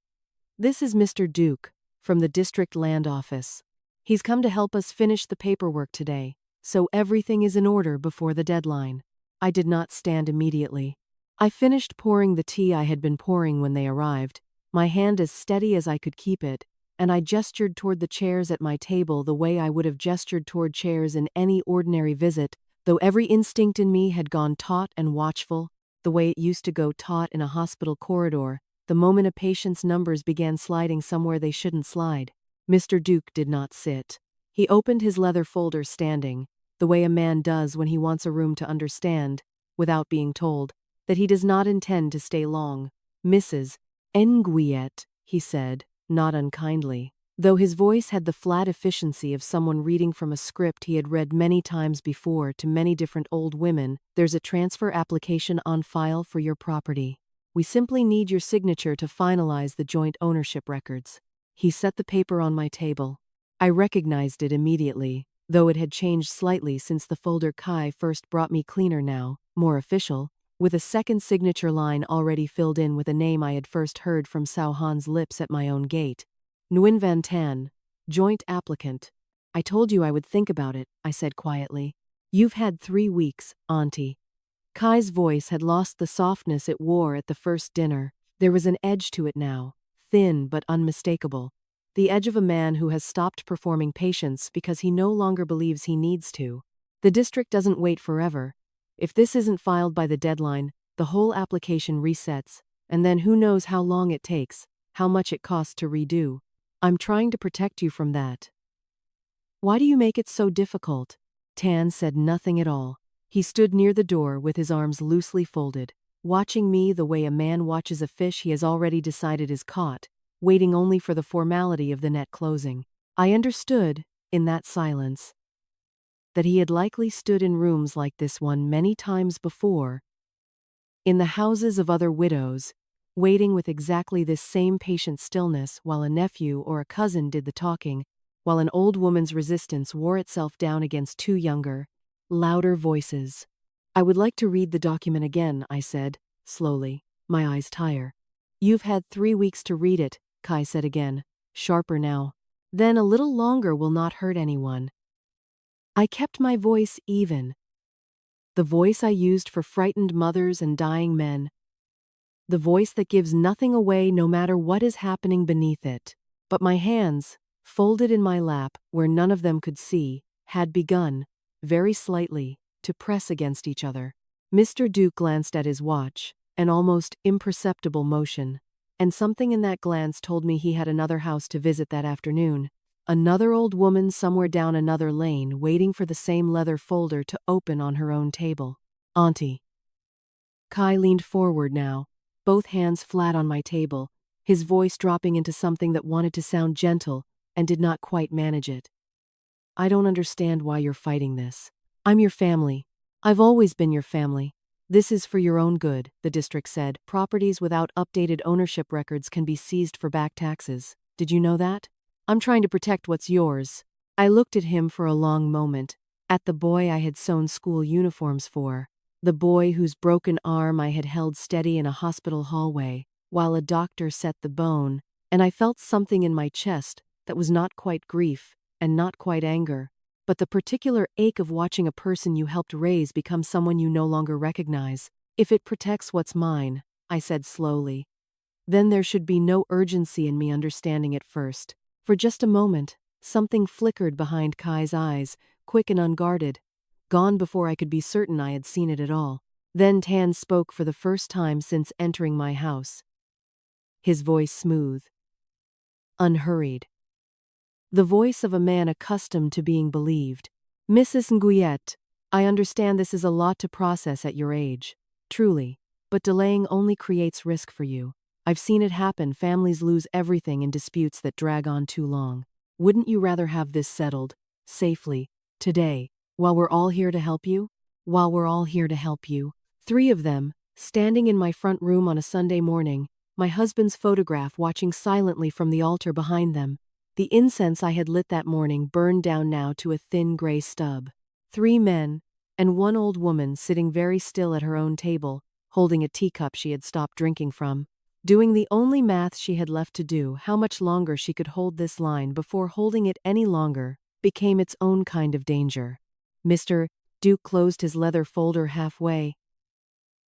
"This is Mr. Duke, from the district land office. He's come to help us finish the paperwork today, so everything is in order before the deadline." I did not stand immediately. I finished pouring the tea I had been pouring when they arrived, my hand as steady as I could keep it, and I gestured toward the chairs at my table the way I would have gestured toward chairs in any ordinary visit, though every instinct in me had gone taut and watchful, the way it used to go taut in a hospital corridor, the moment a patient's numbers began sliding somewhere they shouldn't slide. Mr. Duke did not sit. He opened his leather folder standing, the way a man does when he wants a room to understand, without being told, that he does not intend to stay long. "Mrs. Nguyen," he said, not unkindly, though his voice had the flat efficiency of someone reading from a script he had read many times before to many different old women. "There's a transfer application on file for your property. We simply need your signature to finalize the joint ownership records." He set the paper on my table. I recognized it immediately, though it had changed slightly since the folder Kai first brought me, cleaner now, more official, with a second signature line already filled in with a name I had first heard from Sao Han's lips at my own gate. "Nguyen Van Tan, joint applicant." "I told you I would think about it," I said quietly. "You've had 3 weeks, Auntie." Kai's voice had lost the softness it wore at the first dinner. There was an edge to it now, thin but unmistakable. The edge of a man who has stopped performing patients because he no longer believes he needs to. The district doesn't wait forever. If this isn't filed by the deadline, the whole application resets, and then who knows how long it takes, how much it costs to redo. I'm trying to protect you from that. "Why do you make it so difficult?" Tan said nothing at all. He stood near the door with his arms loosely folded, watching me the way a man watches a fish he has already decided is caught, waiting only for the formality of the net closing. I understood, in that silence, that he had likely stood in rooms like this one many times before, in the houses of other widows, waiting with exactly this same patient stillness while a nephew or a cousin did the talking, while an old woman's resistance wore itself down against 2 younger, louder voices. "I would like to read the document again," I said, slowly. My eyes tire. You've had 3 weeks to read it, Kai said again, sharper now. Then a little longer will not hurt anyone. I kept my voice even. The voice I used for frightened mothers and dying men. The voice that gives nothing away no matter what is happening beneath it. But my hands, folded in my lap where none of them could see, had begun, very slightly, to press against each other. Mr. Duke glanced at his watch, an almost imperceptible motion, and something in that glance told me he had another house to visit that afternoon. Another old woman somewhere down another lane waiting for the same leather folder to open on her own table. Auntie. Kai leaned forward now, both hands flat on my table, his voice dropping into something that wanted to sound gentle and did not quite manage it. I don't understand why you're fighting this. I'm your family. I've always been your family. This is for your own good, the district said. Properties without updated ownership records can be seized for back taxes. Did you know that? I'm trying to protect what's yours. I looked at him for a long moment, at the boy I had sewn school uniforms for, the boy whose broken arm I had held steady in a hospital hallway, while a doctor set the bone, and I felt something in my chest that was not quite grief and not quite anger, but the particular ache of watching a person you helped raise become someone you no longer recognize. If it protects what's mine, I said slowly, then there should be no urgency in me understanding it first. For just a moment, something flickered behind Kai's eyes, quick and unguarded, gone before I could be certain I had seen it at all. Then Tan spoke for the first time since entering my house. His voice smooth, unhurried. The voice of a man accustomed to being believed. Mrs. Nguyen, I understand this is a lot to process at your age. Truly. But delaying only creates risk for you. I've seen it happen. Families lose everything in disputes that drag on too long. Wouldn't you rather have this settled, safely, today, while we're all here to help you? While we're all here to help you. 3 of them, standing in my front room on a Sunday morning, my husband's photograph watching silently from the altar behind them. The incense I had lit that morning burned down now to a thin gray stub. 3 men, and 1 old woman sitting very still at her own table, holding a teacup she had stopped drinking from. Doing the only math she had left to do, how much longer she could hold this line before holding it any longer, became its own kind of danger. Mr. Duke closed his leather folder halfway.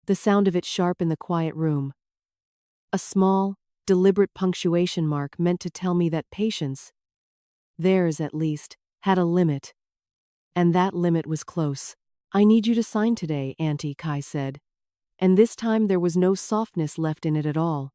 The sound of it sharp in the quiet room. A small, deliberate punctuation mark meant to tell me that patience, theirs at least, had a limit. And that limit was close. I need you to sign today, Auntie, Kai said. And this time there was no softness left in it at all.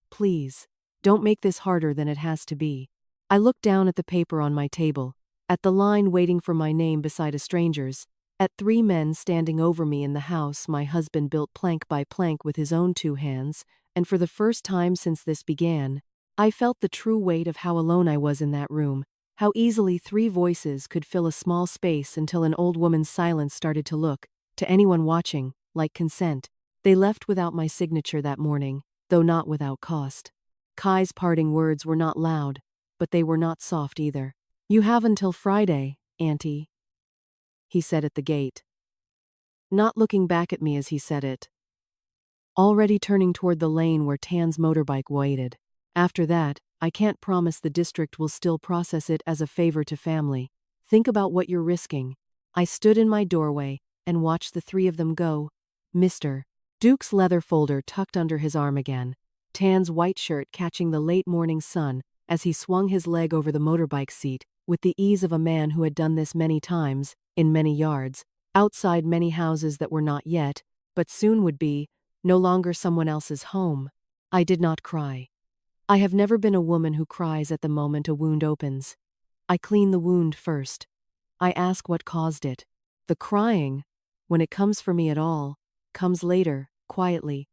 Please, don't make this harder than it has to be. I looked down at the paper on my table, at the line waiting for my name beside a stranger's, at 3 men standing over me in the house my husband built plank by plank with his own 2 hands, and for the first time since this began, I felt the true weight of how alone I was in that room, how easily 3 voices could fill a small space until an old woman's silence started to look, to anyone watching, like consent. They left without my signature that morning, though not without cost. Kai's parting words were not loud, but they were not soft either. You have until Friday, Auntie, he said at the gate, not looking back at me as he said it. Already turning toward the lane where Tan's motorbike waited. After that, I can't promise the district will still process it as a favor to family. Think about what you're risking. I stood in my doorway and watched the 3 of them go. Mr. Duke's leather folder tucked under his arm again, Tan's white shirt catching the late morning sun as he swung his leg over the motorbike seat with the ease of a man who had done this many times, in many yards, outside many houses that were not yet, but soon would be, no longer someone else's home. I did not cry. I have never been a woman who cries at the moment a wound opens. I clean the wound first. I ask what caused it. The crying, when it comes for me at all, comes later, quietly,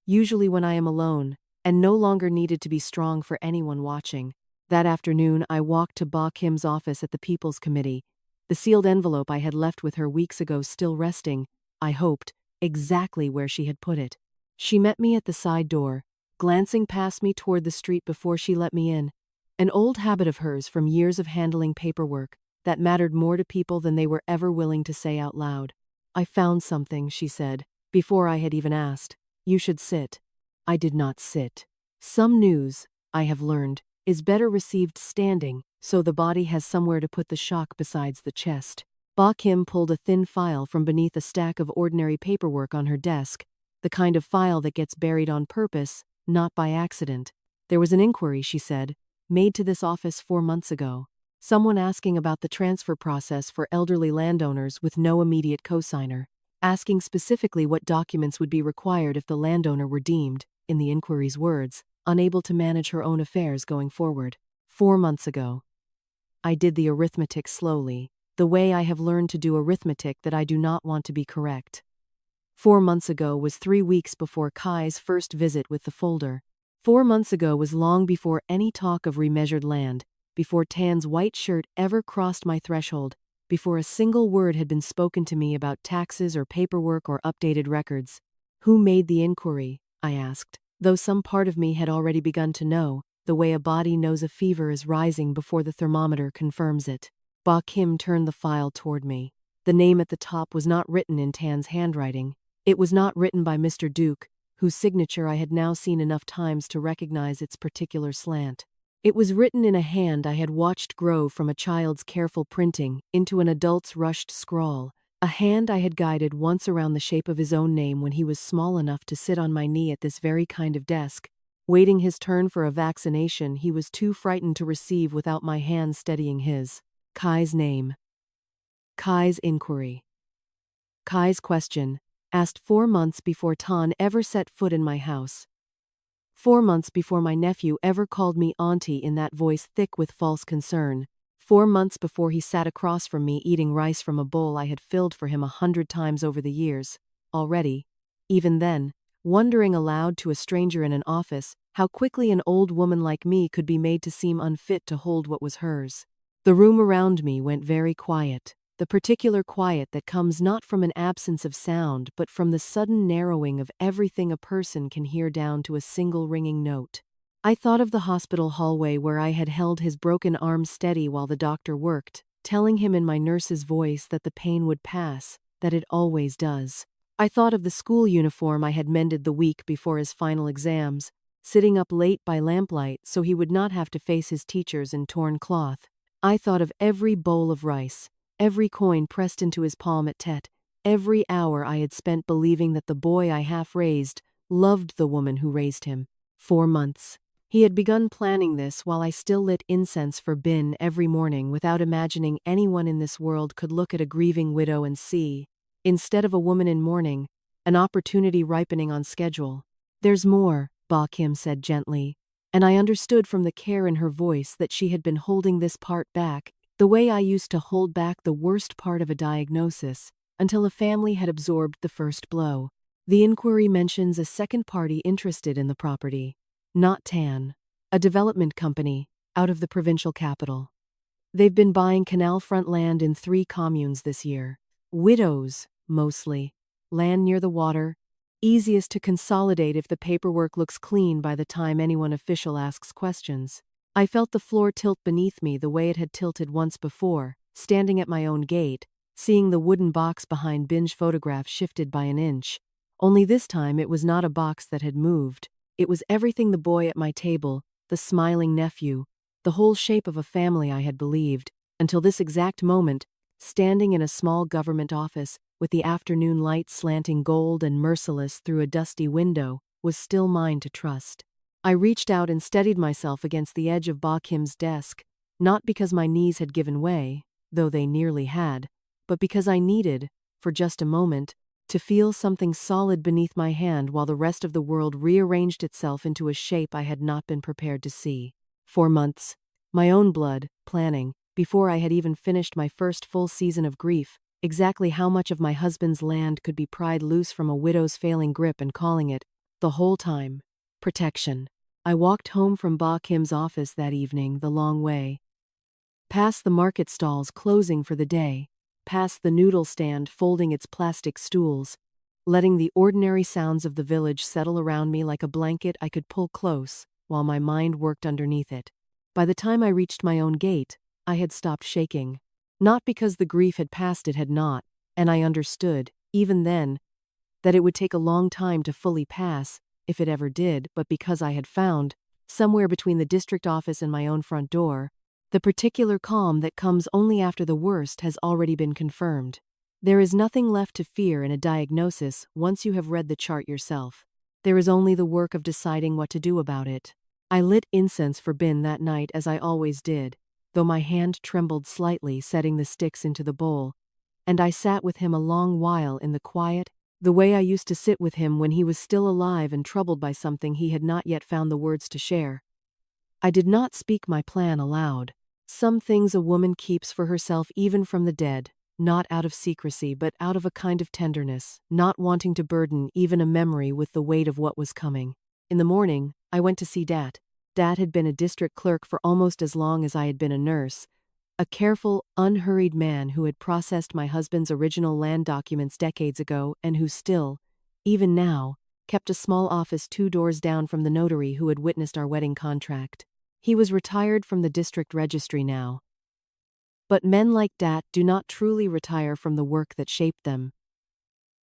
usually when I am alone, and no longer needed to be strong for anyone watching. That afternoon I walked to Ba Kim's office at the People's Committee, the sealed envelope I had left with her weeks ago still resting, I hoped, exactly where she had put it. She met me at the side door, glancing past me toward the street before she let me in, an old habit of hers from years of handling paperwork that mattered more to people than they were ever willing to say out loud. I found something, she said, before I had even asked. You should sit. I did not sit. Some news, I have learned, is better received standing, so the body has somewhere to put the shock besides the chest. Ba Kim pulled a thin file from beneath a stack of ordinary paperwork on her desk, the kind of file that gets buried on purpose, not by accident. There was an inquiry, she said, made to this office 4 months ago. Someone asking about the transfer process for elderly landowners with no immediate cosigner, asking specifically what documents would be required if the landowner were deemed, in the inquiry's words, unable to manage her own affairs going forward. 4 months ago. I did the arithmetic slowly, the way I have learned to do arithmetic that I do not want to be correct. 4 months ago was 3 weeks before Kai's first visit with the folder. 4 months ago was long before any talk of remeasured land, before Tan's white shirt ever crossed my threshold, before a single word had been spoken to me about taxes or paperwork or updated records. Who made the inquiry? I asked, though some part of me had already begun to know, the way a body knows a fever is rising before the thermometer confirms it. Ba Kim turned the file toward me. The name at the top was not written in Tan's handwriting. It was not written by Mr. Duke, whose signature I had now seen enough times to recognize its particular slant. It was written in a hand I had watched grow from a child's careful printing into an adult's rushed scrawl, a hand I had guided once around the shape of his own name when he was small enough to sit on my knee at this very kind of desk, waiting his turn for a vaccination he was too frightened to receive without my hand steadying his. Kai's name. Kai's inquiry. Kai's question, asked 4 months before Tan ever set foot in my house. 4 months before my nephew ever called me auntie in that voice thick with false concern. 4 months before he sat across from me eating rice from a bowl I had filled for him 100 times over the years, already. Even then, wondering aloud to a stranger in an office how quickly an old woman like me could be made to seem unfit to hold what was hers. The room around me went very quiet. The particular quiet that comes not from an absence of sound but from the sudden narrowing of everything a person can hear down to a single ringing note. I thought of the hospital hallway where I had held his broken arm steady while the doctor worked, telling him in my nurse's voice that the pain would pass, that it always does. I thought of the school uniform I had mended the week before his final exams, sitting up late by lamplight so he would not have to face his teachers in torn cloth. I thought of every bowl of rice, every coin pressed into his palm at Tet, every hour I had spent believing that the boy I half-raised loved the woman who raised him. 4 months. He had begun planning this while I still lit incense for Bin every morning without imagining anyone in this world could look at a grieving widow and see, instead of a woman in mourning, an opportunity ripening on schedule. There's more, Ba Kim said gently, and I understood from the care in her voice that she had been holding this part back, the way I used to hold back the worst part of a diagnosis, until a family had absorbed the first blow. The inquiry mentions a second party interested in the property. Not Tan. A development company, out of the provincial capital. They've been buying canal front land in 3 communes this year. Widows, mostly. Land near the water. Easiest to consolidate if the paperwork looks clean by the time anyone official asks questions. I felt the floor tilt beneath me the way it had tilted once before, standing at my own gate, seeing the wooden box behind Bin's photograph shifted by an inch. Only this time it was not a box that had moved. It was everything: the boy at my table, the smiling nephew, the whole shape of a family I had believed, until this exact moment, standing in a small government office, with the afternoon light slanting gold and merciless through a dusty window, was still mine to trust. I reached out and steadied myself against the edge of Ba Kim's desk, not because my knees had given way, though they nearly had, but because I needed, for just a moment, to feel something solid beneath my hand while the rest of the world rearranged itself into a shape I had not been prepared to see. 4 months. My own blood, planning, before I had even finished my first full season of grief, exactly how much of my husband's land could be pried loose from a widow's failing grip and calling it, the whole time, protection. I walked home from Ba Kim's office that evening the long way. Past the market stalls closing for the day, past the noodle stand folding its plastic stools, letting the ordinary sounds of the village settle around me like a blanket I could pull close while my mind worked underneath it. By the time I reached my own gate, I had stopped shaking. Not because the grief had passed, it had not, and I understood, even then, that it would take a long time to fully pass, if it ever did, but because I had found, somewhere between the district office and my own front door, the particular calm that comes only after the worst has already been confirmed. There is nothing left to fear in a diagnosis once you have read the chart yourself. There is only the work of deciding what to do about it. I lit incense for Bin that night as I always did, though my hand trembled slightly setting the sticks into the bowl, and I sat with him a long while in the quiet, the way I used to sit with him when he was still alive and troubled by something he had not yet found the words to share. I did not speak my plan aloud. Some things a woman keeps for herself even from the dead, not out of secrecy but out of a kind of tenderness, not wanting to burden even a memory with the weight of what was coming. In the morning, I went to see Dat. Dat had been a district clerk for almost as long as I had been a nurse, a careful, unhurried man who had processed my husband's original land documents decades ago and who still, even now, kept a small office 2 doors down from the notary who had witnessed our wedding contract. He was retired from the district registry now. But men like Dat do not truly retire from the work that shaped them.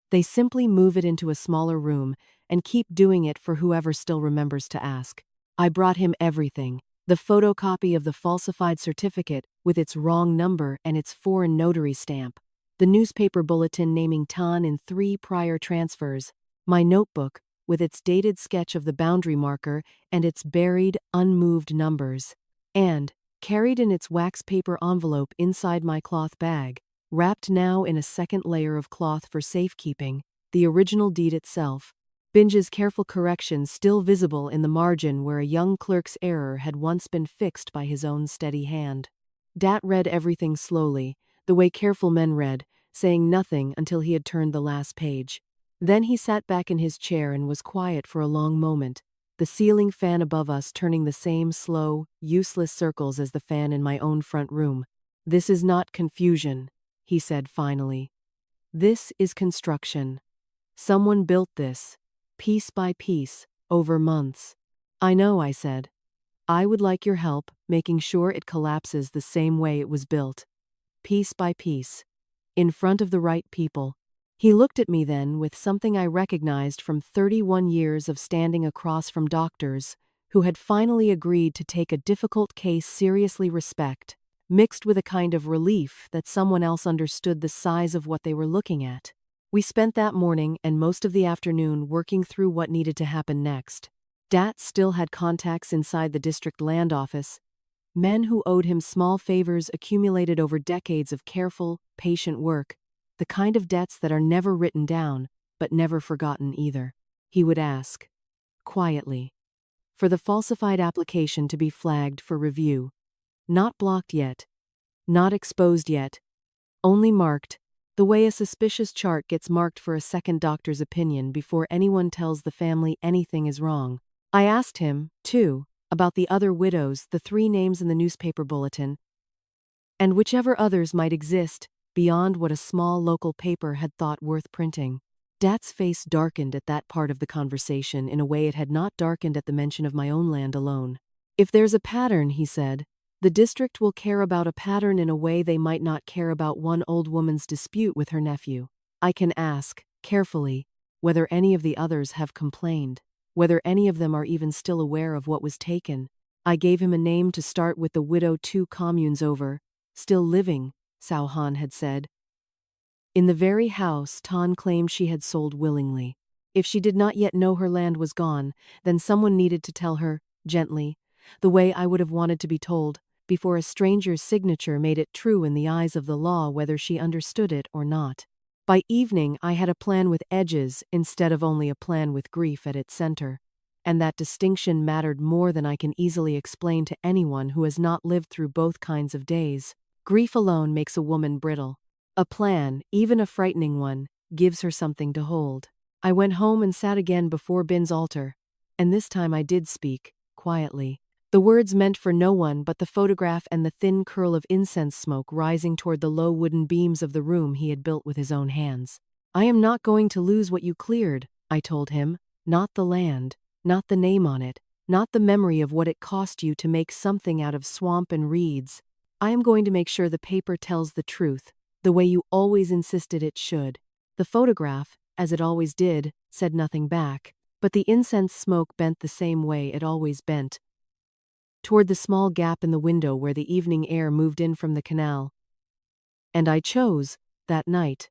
They simply move it into a smaller room and keep doing it for whoever still remembers to ask. I brought him everything: the photocopy of the falsified certificate with its wrong number and its foreign notary stamp, the newspaper bulletin naming Tan in 3 prior transfers, my notebook with its dated sketch of the boundary marker and its buried, unmoved numbers, and, carried in its wax paper envelope inside my cloth bag, wrapped now in a second layer of cloth for safekeeping, the original deed itself, Binge's careful corrections still visible in the margin where a young clerk's error had once been fixed by his own steady hand. Dat read everything slowly, the way careful men read, saying nothing until he had turned the last page. Then he sat back in his chair and was quiet for a long moment, the ceiling fan above us turning the same slow, useless circles as the fan in my own front room. "This is not confusion," he said finally. "This is construction. Someone built this, piece by piece, over months." "I know," I said. "I would like your help making sure it collapses the same way it was built. Piece by piece. In front of the right people." He looked at me then with something I recognized from 31 years of standing across from doctors who had finally agreed to take a difficult case seriously respect, mixed with a kind of relief that someone else understood the size of what they were looking at. We spent that morning and most of the afternoon working through what needed to happen next. Dat still had contacts inside the district land office, men who owed him small favors accumulated over decades of careful, patient work, the kind of debts that are never written down, but never forgotten either. He would ask, quietly, for the falsified application to be flagged for review. Not blocked yet, not exposed yet, only marked, the way a suspicious chart gets marked for a second doctor's opinion before anyone tells the family anything is wrong. I asked him, too, about the other widows, the 3 names in the newspaper bulletin, and whichever others might exist beyond what a small local paper had thought worth printing. Dat's face darkened at that part of the conversation in a way it had not darkened at the mention of my own land alone. "If there's a pattern," he said, "the district will care about a pattern in a way they might not care about one old woman's dispute with her nephew. I can ask, carefully, whether any of the others have complained, whether any of them are even still aware of what was taken." I gave him a name to start with, the widow 2 communes over, still living, Sao Han had said, in the very house Tan claimed she had sold willingly. If she did not yet know her land was gone, then someone needed to tell her, gently, the way I would have wanted to be told, before a stranger's signature made it true in the eyes of the law whether she understood it or not. By evening I had a plan with edges instead of only a plan with grief at its center, and that distinction mattered more than I can easily explain to anyone who has not lived through both kinds of days. Grief alone makes a woman brittle. A plan, even a frightening one, gives her something to hold. I went home and sat again before Bin's altar, and this time I did speak, quietly. The words meant for no one but the photograph and the thin curl of incense smoke rising toward the low wooden beams of the room he had built with his own hands. "I am not going to lose what you cleared," I told him, "not the land, not the name on it, not the memory of what it cost you to make something out of swamp and reeds. I am going to make sure the paper tells the truth, the way you always insisted it should." The photograph, as it always did, said nothing back, but the incense smoke bent the same way it always bent, toward the small gap in the window where the evening air moved in from the canal. And I chose, that night,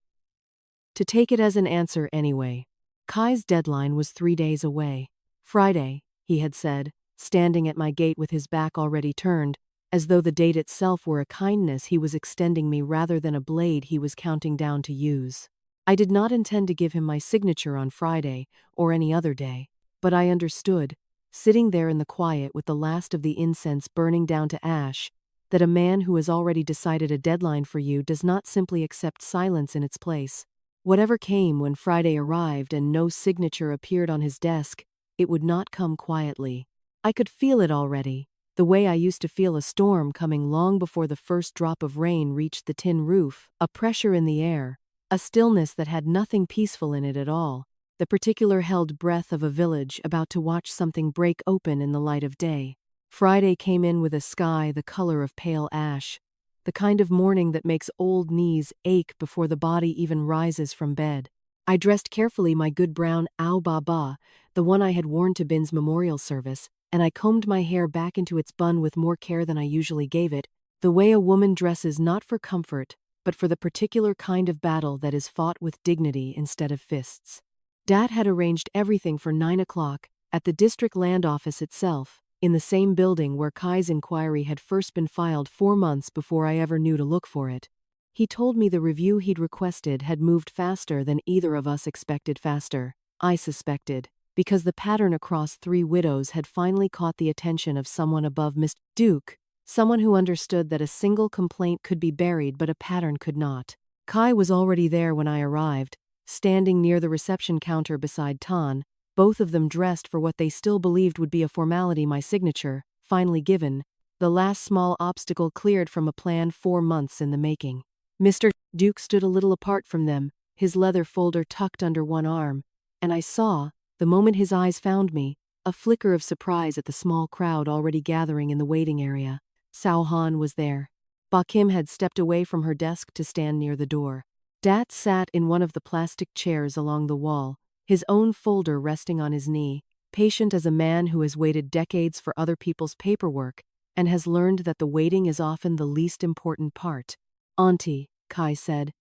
to take it as an answer anyway. Kai's deadline was 3 days away. Friday, he had said, standing at my gate with his back already turned, as though the date itself were a kindness he was extending me rather than a blade he was counting down to use. I did not intend to give him my signature on Friday, or any other day, but I understood, sitting there in the quiet with the last of the incense burning down to ash, that a man who has already decided a deadline for you does not simply accept silence in its place. Whatever came when Friday arrived and no signature appeared on his desk, it would not come quietly. I could feel it already, the way I used to feel a storm coming long before the first drop of rain reached the tin roof, a pressure in the air, a stillness that had nothing peaceful in it at all, the particular held breath of a village about to watch something break open in the light of day. Friday came in with a sky the color of pale ash, the kind of morning that makes old knees ache before the body even rises from bed. I dressed carefully my good brown ao ba ba, the one I had worn to Bin's memorial service, and I combed my hair back into its bun with more care than I usually gave it, the way a woman dresses not for comfort, but for the particular kind of battle that is fought with dignity instead of fists. Dad had arranged everything for 9 o'clock, at the district land office itself, in the same building where Kai's inquiry had first been filed 4 months before I ever knew to look for it. He told me the review he'd requested had moved faster than either of us expected faster, I suspected, because the pattern across 3 widows had finally caught the attention of someone above Mr. Duke, someone who understood that a single complaint could be buried but a pattern could not. Kai was already there when I arrived, standing near the reception counter beside Tan, both of them dressed for what they still believed would be a formality, my signature, finally given, the last small obstacle cleared from a plan 4 months in the making. Mr. Duke stood a little apart from them, his leather folder tucked under one arm, and I saw, the moment his eyes found me, a flicker of surprise at the small crowd already gathering in the waiting area. Sao Han was there. Ba Kim had stepped away from her desk to stand near the door. Dat sat in one of the plastic chairs along the wall, his own folder resting on his knee, patient as a man who has waited decades for other people's paperwork and has learned that the waiting is often the least important part. "Auntie," Kai said,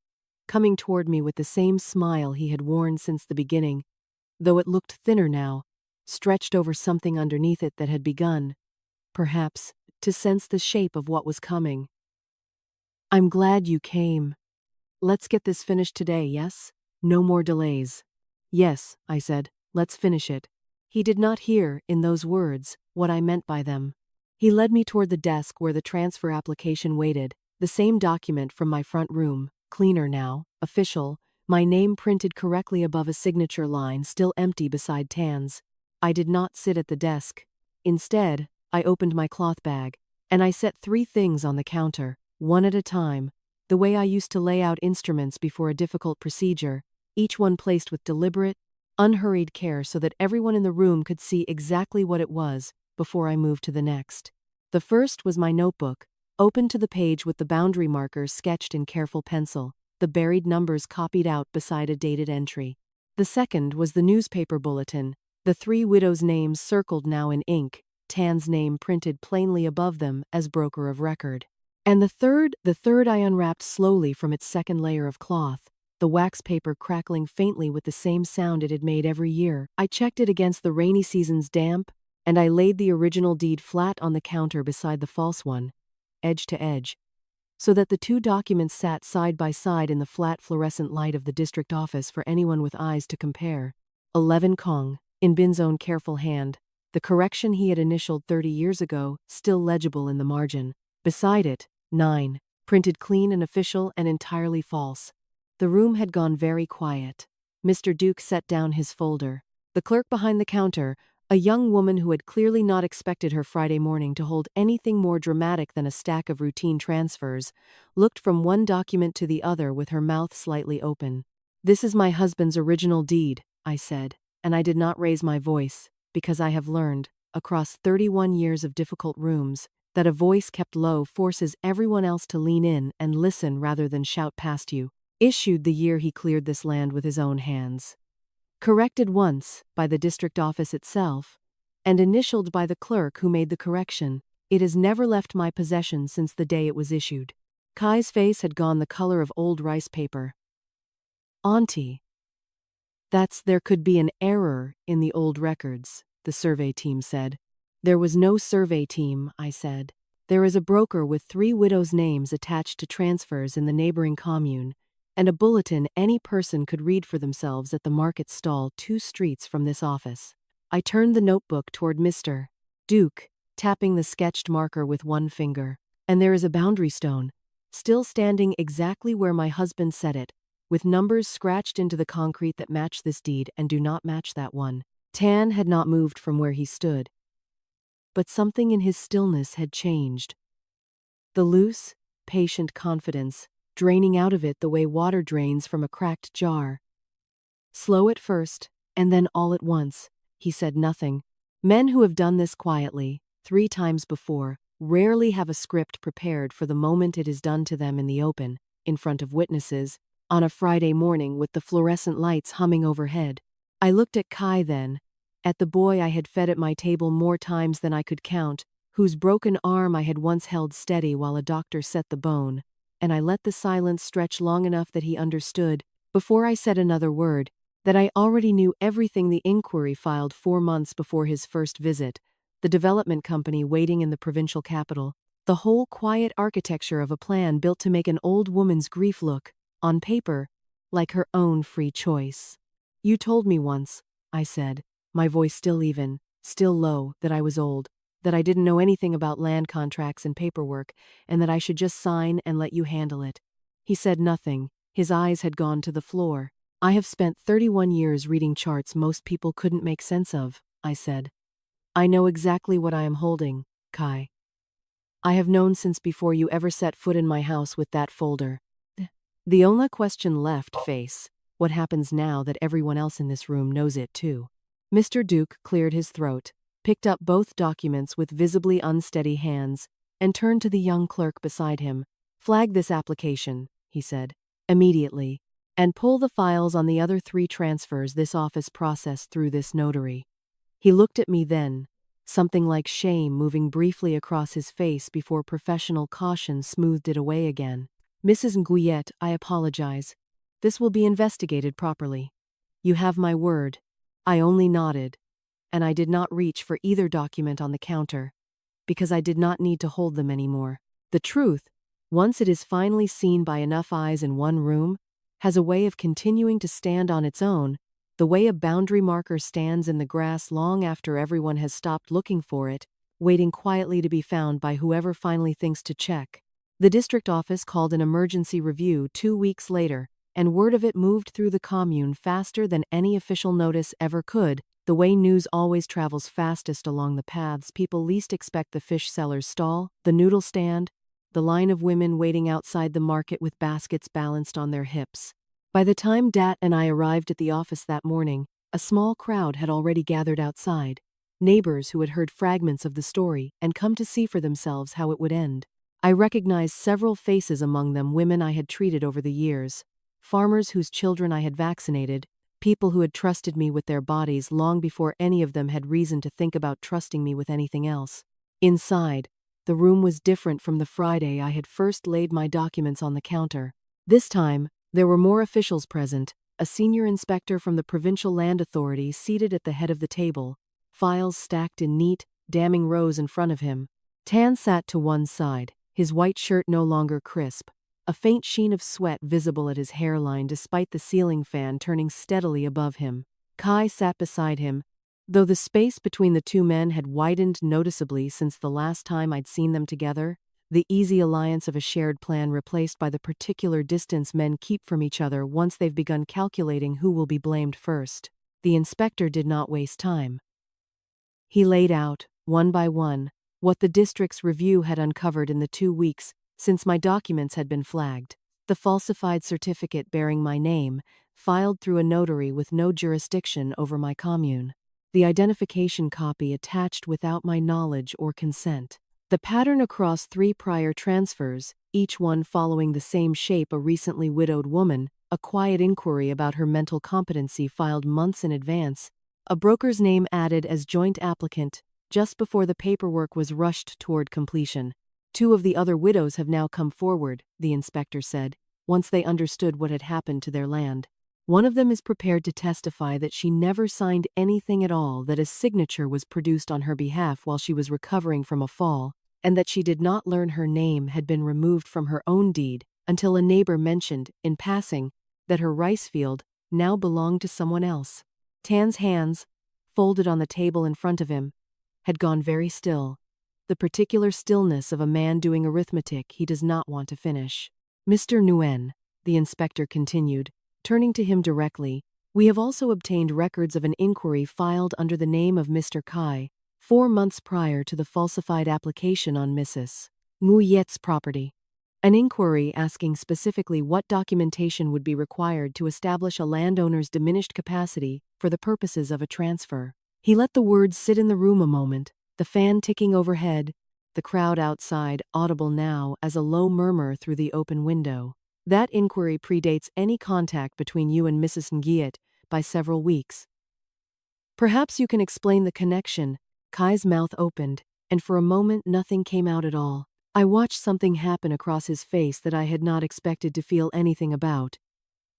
coming toward me with the same smile he had worn since the beginning, though it looked thinner now, stretched over something underneath it that had begun, perhaps, to sense the shape of what was coming. "I'm glad you came. Let's get this finished today, yes? No more delays." "Yes," I said, "let's finish it." He did not hear, in those words, what I meant by them. He led me toward the desk where the transfer application waited, the same document from my front room, cleaner now, official, my name printed correctly above a signature line still empty beside Tan's. I did not sit at the desk. Instead, I opened my cloth bag, and I set 3 things on the counter, one at a time, the way I used to lay out instruments before a difficult procedure, each one placed with deliberate, unhurried care so that everyone in the room could see exactly what it was before I moved to the next. The first was my notebook, open to the page with the boundary markers sketched in careful pencil, the buried numbers copied out beside a dated entry. The second was the newspaper bulletin, the 3 widows' names circled now in ink, Tan's name printed plainly above them as broker of record. And the third I unwrapped slowly from its second layer of cloth, the wax paper crackling faintly with the same sound it had made every year. I checked it against the rainy season's damp, and I laid the original deed flat on the counter beside the false one, edge to edge, so that the 2 documents sat side by side in the flat fluorescent light of the district office for anyone with eyes to compare. 11 Kong, in Bin's own careful hand, the correction he had initialed 30 years ago, still legible in the margin. Beside it, 9, printed clean and official and entirely false. The room had gone very quiet. Mr. Duke set down his folder. The clerk behind the counter, a young woman who had clearly not expected her Friday morning to hold anything more dramatic than a stack of routine transfers, looked from one document to the other with her mouth slightly open. "This is my husband's original deed," I said, and I did not raise my voice, because I have learned, across 31 years of difficult rooms, that a voice kept low forces everyone else to lean in and listen rather than shout past you. Issued the year he cleared this land with his own hands. corrected once by the district office itself, and initialed by the clerk who made the correction. It has never left my possession since the day it was issued. Kai's face had gone the color of old rice paper. Auntie. There could be an error in the old records, the survey team said. There was no survey team, I said. There is a broker with 3 widows' names attached to transfers in the neighboring commune, and a bulletin any person could read for themselves at the market stall 2 streets from this office. I turned the notebook toward Mr. Duke, tapping the sketched marker with one finger. And there is a boundary stone, still standing exactly where my husband set it, with numbers scratched into the concrete that match this deed and do not match that one. Tan had not moved from where he stood. But something in his stillness had changed. The loose, patient confidence, draining out of it the way water drains from a cracked jar. Slow at first, and then all at once. He said nothing. Men who have done this quietly, 3 times before, rarely have a script prepared for the moment it is done to them in the open, in front of witnesses, on a Friday morning with the fluorescent lights humming overhead. I looked at Kai then, at the boy I had fed at my table more times than I could count, whose broken arm I had once held steady while a doctor set the bone, and I let the silence stretch long enough that he understood, before I said another word, that I already knew everything the inquiry filed 4 months before his first visit, the development company waiting in the provincial capital, the whole quiet architecture of a plan built to make an old woman's grief look, on paper, like her own free choice. You told me once, I said, my voice still even, still low, that I was old, that I didn't know anything about land contracts and paperwork, and that I should just sign and let you handle it. He said nothing. His eyes had gone to the floor. I have spent 31 years reading charts most people couldn't make sense of, I said. I know exactly what I am holding, Kai. I have known since before you ever set foot in my house with that folder. The only question left, face, what happens now that everyone else in this room knows it too? Mr. Duke cleared his throat, picked up both documents with visibly unsteady hands, and turned to the young clerk beside him. Flag this application, he said, immediately, and pull the files on the other 3 transfers this office processed through this notary. He looked at me then, something like shame moving briefly across his face before professional caution smoothed it away again. Mrs. Nguyen, I apologize. This will be investigated properly. You have my word. I only nodded, and I did not reach for either document on the counter, because I did not need to hold them anymore. The truth, once it is finally seen by enough eyes in one room, has a way of continuing to stand on its own, the way a boundary marker stands in the grass long after everyone has stopped looking for it, waiting quietly to be found by whoever finally thinks to check. The district office called an emergency review 2 weeks later, and word of it moved through the commune faster than any official notice ever could, the way news always travels fastest along the paths people least expect: the fish seller's stall, the noodle stand, the line of women waiting outside the market with baskets balanced on their hips. By the time Dat and I arrived at the office that morning, a small crowd had already gathered outside, neighbors who had heard fragments of the story and come to see for themselves how it would end. I recognized several faces among them, women I had treated over the years, farmers whose children I had vaccinated, people who had trusted me with their bodies long before any of them had reason to think about trusting me with anything else. Inside, the room was different from the Friday I had first laid my documents on the counter. This time, there were more officials present, a senior inspector from the Provincial Land Authority seated at the head of the table, files stacked in neat, damning rows in front of him. Tan sat to one side, his white shirt no longer crisp, a faint sheen of sweat visible at his hairline despite the ceiling fan turning steadily above him. Kai sat beside him, though the space between the 2 men had widened noticeably since the last time I'd seen them together, the easy alliance of a shared plan replaced by the particular distance men keep from each other once they've begun calculating who will be blamed first. The inspector did not waste time. He laid out, one by one, what the district's review had uncovered in the 2 weeks since my documents had been flagged. The falsified certificate bearing my name, filed through a notary with no jurisdiction over my commune. The identification copy attached without my knowledge or consent. The pattern across 3 prior transfers, each one following the same shape: a recently widowed woman, a quiet inquiry about her mental competency filed months in advance, a broker's name added as joint applicant, just before the paperwork was rushed toward completion. 2 of the other widows have now come forward, the inspector said, once they understood what had happened to their land. One of them is prepared to testify that she never signed anything at all, that a signature was produced on her behalf while she was recovering from a fall, and that she did not learn her name had been removed from her own deed until a neighbor mentioned, in passing, that her rice field now belonged to someone else. Tan's hands, folded on the table in front of him, had gone very still, the particular stillness of a man doing arithmetic he does not want to finish. Mr. Nguyen, the inspector continued, turning to him directly, we have also obtained records of an inquiry filed under the name of Mr. Kai, 4 months prior to the falsified application on Mrs. Nguyet's property. An inquiry asking specifically what documentation would be required to establish a landowner's diminished capacity for the purposes of a transfer. He let the words sit in the room a moment, the fan ticking overhead, the crowd outside audible now as a low murmur through the open window. That inquiry predates any contact between you and Mrs. Nguyet by several weeks. Perhaps you can explain the connection. Kai's mouth opened, and for a moment nothing came out at all. I watched something happen across his face that I had not expected to feel anything about.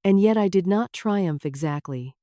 And yet I did not triumph exactly.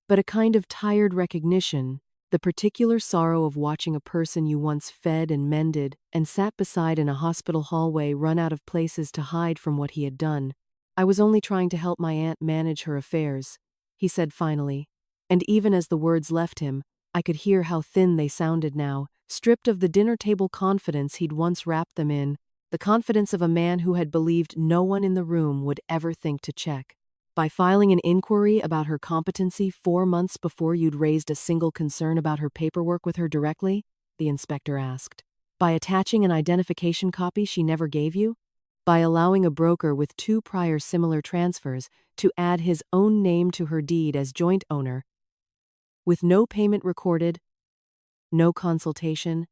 But a kind of tired recognition, the particular sorrow of watching a person you once fed and mended and sat beside in a hospital hallway run out of places to hide from what he had done. I was only trying to help my aunt manage her affairs, he said finally. And even as the words left him, I could hear how thin they sounded now, stripped of the dinner table confidence he'd once wrapped them in, the confidence of a man who had believed no one in the room would ever think to check. By filing an inquiry about her competency 4 months before you'd raised a single concern about her paperwork with her directly? The inspector asked. By attaching an identification copy she never gave you? By allowing a broker with 2 prior similar transfers to add his own name to her deed as joint owner, with no payment recorded, no consultation,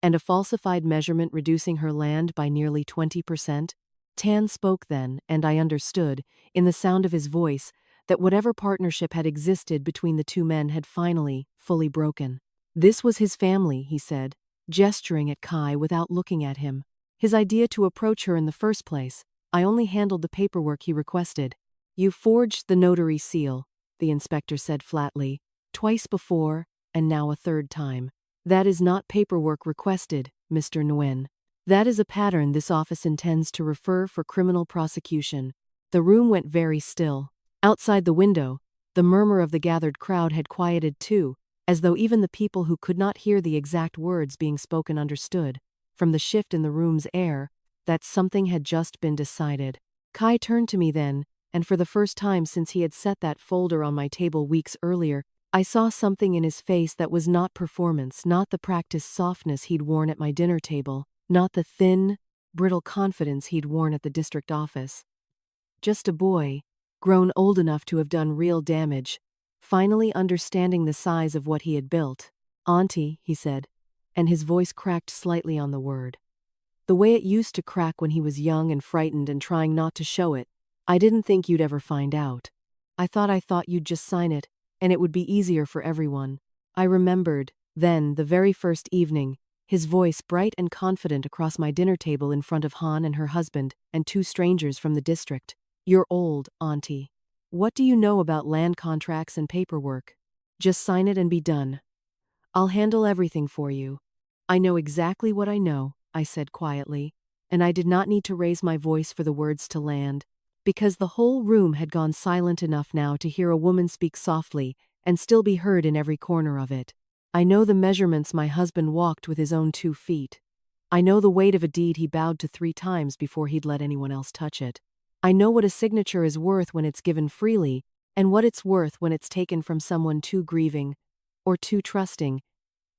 and a falsified measurement reducing her land by nearly 20%? Tan spoke then, and I understood, in the sound of his voice, that whatever partnership had existed between the 2 men had finally, fully broken. This was his family, he said, gesturing at Kai without looking at him. His idea to approach her in the first place. I only handled the paperwork he requested. You forged the notary seal, the inspector said flatly, twice before, and now a 3rd time. That is not paperwork requested, Mr. Nguyen. That is a pattern this office intends to refer for criminal prosecution. The room went very still. Outside the window, the murmur of the gathered crowd had quieted too, as though even the people who could not hear the exact words being spoken understood, from the shift in the room's air, that something had just been decided. Kai turned to me then, and for the first time since he had set that folder on my table weeks earlier, I saw something in his face that was not performance, not the practiced softness he'd worn at my dinner table, not the thin, brittle confidence he'd worn at the district office. Just a boy, grown old enough to have done real damage, finally understanding the size of what he had built. Auntie, he said, and his voice cracked slightly on the word. The way it used to crack when he was young and frightened and trying not to show it. I didn't think you'd ever find out. I thought you'd just sign it, and it would be easier for everyone. I remembered, then, the very first evening, his voice bright and confident across my dinner table in front of Han and her husband and 2 strangers from the district. You're old, Auntie. What do you know about land contracts and paperwork? Just sign it and be done. I'll handle everything for you. I know exactly what I know, I said quietly, and I did not need to raise my voice for the words to land, because the whole room had gone silent enough now to hear a woman speak softly and still be heard in every corner of it. I know the measurements my husband walked with his own 2 feet. I know the weight of a deed he bowed to 3 times before he'd let anyone else touch it. I know what a signature is worth when it's given freely, and what it's worth when it's taken from someone too grieving, or too trusting,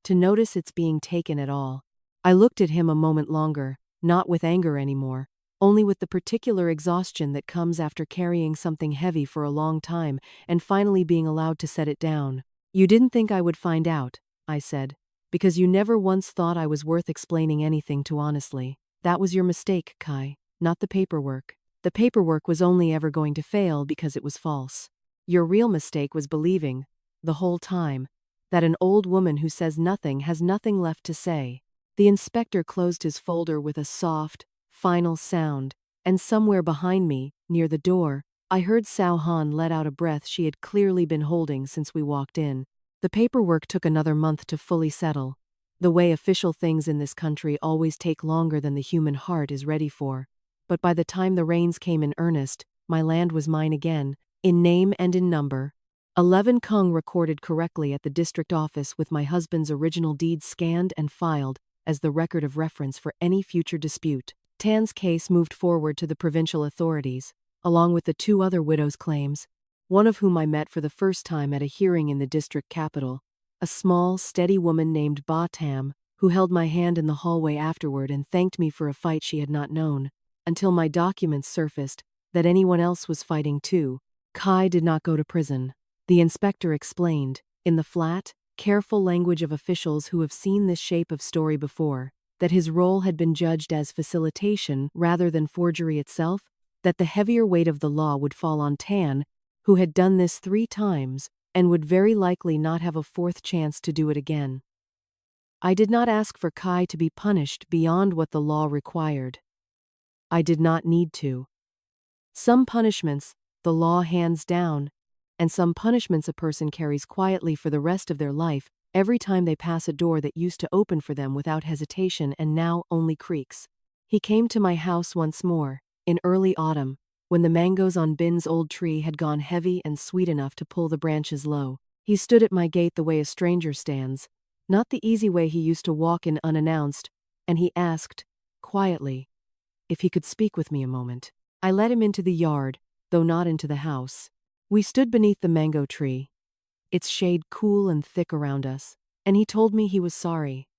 to notice it's being taken at all. I looked at him a moment longer, not with anger anymore, only with the particular exhaustion that comes after carrying something heavy for a long time and finally being allowed to set it down. You didn't think I would find out, I said, because you never once thought I was worth explaining anything to honestly. That was your mistake, Kai, not the paperwork. The paperwork was only ever going to fail because it was false. Your real mistake was believing, the whole time, that an old woman who says nothing has nothing left to say. The inspector closed his folder with a soft, final sound, and somewhere behind me, near the door, I heard Sao Han let out a breath she had clearly been holding since we walked in. The paperwork took another month to fully settle, the way official things in this country always take longer than the human heart is ready for. But by the time the rains came in earnest, my land was mine again, in name and in number. 11 Kung recorded correctly at the district office with my husband's original deed scanned and filed as the record of reference for any future dispute. Tan's case moved forward to the provincial authorities, along with the 2 other widows' claims, one of whom I met for the first time at a hearing in the district capital, a small, steady woman named Ba Tam, who held my hand in the hallway afterward and thanked me for a fight she had not known, until my documents surfaced that anyone else was fighting too. Kai did not go to prison. The inspector explained, in the flat, careful language of officials who have seen this shape of story before, that his role had been judged as facilitation rather than forgery itself, that the heavier weight of the law would fall on Tan, who had done this 3 times, and would very likely not have a 4th chance to do it again. I did not ask for Kai to be punished beyond what the law required. I did not need to. Some punishments, the law hands down, and some punishments a person carries quietly for the rest of their life, every time they pass a door that used to open for them without hesitation and now only creaks. He came to my house once more, in early autumn, when the mangoes on Bin's old tree had gone heavy and sweet enough to pull the branches low. He stood at my gate the way a stranger stands, not the easy way he used to walk in unannounced, and he asked, quietly, if he could speak with me a moment. I let him into the yard, though not into the house. We stood beneath the mango tree, its shade cool and thick around us, and he told me he was sorry.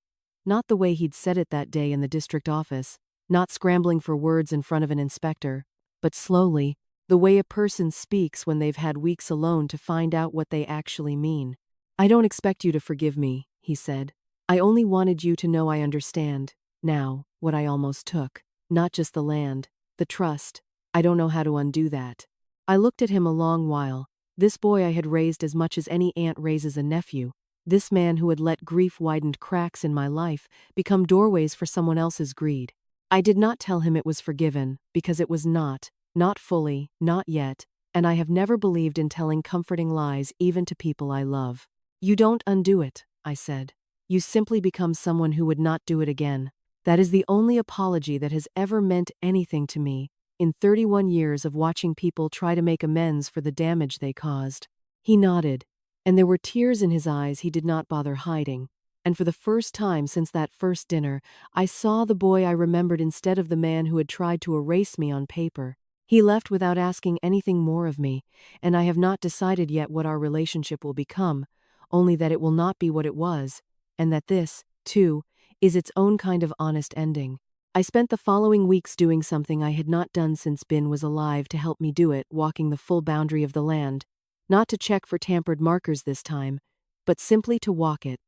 Not the way he'd said it that day in the district office, not scrambling for words in front of an inspector, but slowly, the way a person speaks when they've had weeks alone to find out what they actually mean. I don't expect you to forgive me, he said. I only wanted you to know I understand, now, what I almost took. Not just the land, the trust. I don't know how to undo that. I looked at him a long while, this boy I had raised as much as any aunt raises a nephew, this man who had let grief-widened cracks in my life become doorways for someone else's greed. I did not tell him it was forgiven, because it was not fully, not yet, and I have never believed in telling comforting lies even to people I love. You don't undo it, I said. You simply become someone who would not do it again. That is the only apology that has ever meant anything to me, in 31 years of watching people try to make amends for the damage they caused. He nodded, and there were tears in his eyes he did not bother hiding, and for the first time since that first dinner, I saw the boy I remembered instead of the man who had tried to erase me on paper. He left without asking anything more of me, and I have not decided yet what our relationship will become, only that it will not be what it was, and that this, too, is its own kind of honest ending. I spent the following weeks doing something I had not done since Bin was alive to help me do it, walking the full boundary of the land, not to check for tampered markers this time, but simply to walk it.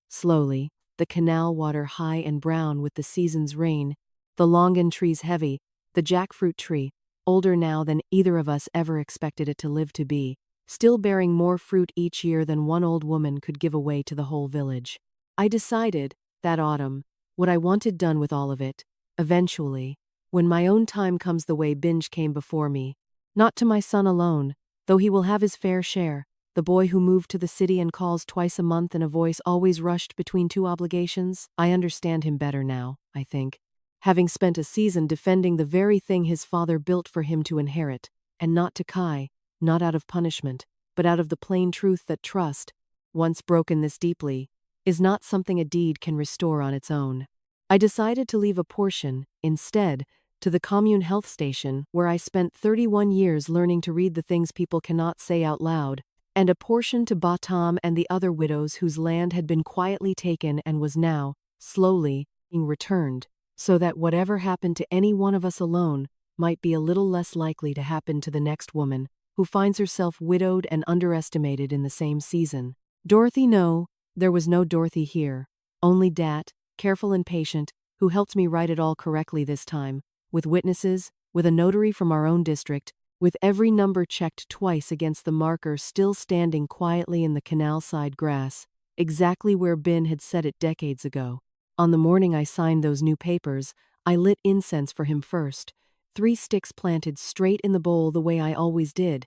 Slowly, the canal water high and brown with the season's rain, the longan trees heavy, the jackfruit tree, older now than either of us ever expected it to live to be, still bearing more fruit each year than one old woman could give away to the whole village. I decided, that autumn, what I wanted done with all of it, eventually, when my own time comes the way Binge came before me, not to my son alone, though he will have his fair share, the boy who moved to the city and calls twice a month in a voice always rushed between 2 obligations. I understand him better now, I think, having spent a season defending the very thing his father built for him to inherit, and not to Kai, not out of punishment, but out of the plain truth that trust, once broken this deeply, is not something a deed can restore on its own. I decided to leave a portion, instead, to the commune health station where I spent 31 years learning to read the things people cannot say out loud, and a portion to Batam and the other widows whose land had been quietly taken and was now, slowly, being returned, so that whatever happened to any one of us alone might be a little less likely to happen to the next woman who finds herself widowed and underestimated in the same season. Dorothy, no. There was no Dorothy here, only Dat, careful and patient, who helped me write it all correctly this time, with witnesses, with a notary from our own district, with every number checked twice against the marker still standing quietly in the canal-side grass, exactly where Ben had set it decades ago. On the morning I signed those new papers, I lit incense for him first, 3 sticks planted straight in the bowl the way I always did,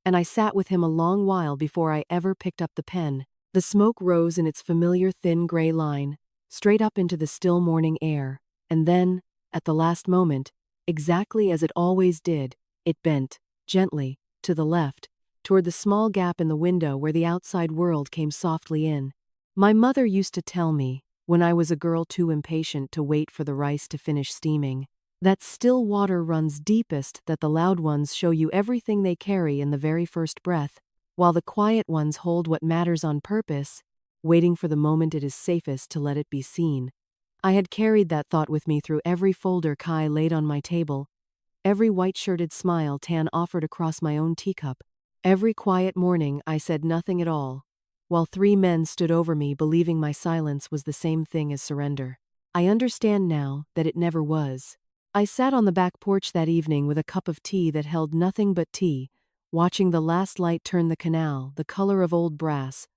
and I sat with him a long while before I ever picked up the pen. The smoke rose in its familiar thin gray line, straight up into the still morning air, and then, at the last moment, exactly as it always did, it bent, gently, to the left, toward the small gap in the window where the outside world came softly in. My mother used to tell me, when I was a girl too impatient to wait for the rice to finish steaming, that still water runs deepest, that the loud ones show you everything they carry in the very first breath, while the quiet ones hold what matters on purpose, waiting for the moment it is safest to let it be seen. I had carried that thought with me through every folder Kai laid on my table, every white-shirted smile Tan offered across my own teacup, every quiet morning I said nothing at all, while 3 men stood over me believing my silence was the same thing as surrender. I understand now that it never was. I sat on the back porch that evening with a cup of tea that held nothing but tea, watching the last light turn the canal, the color of old brass,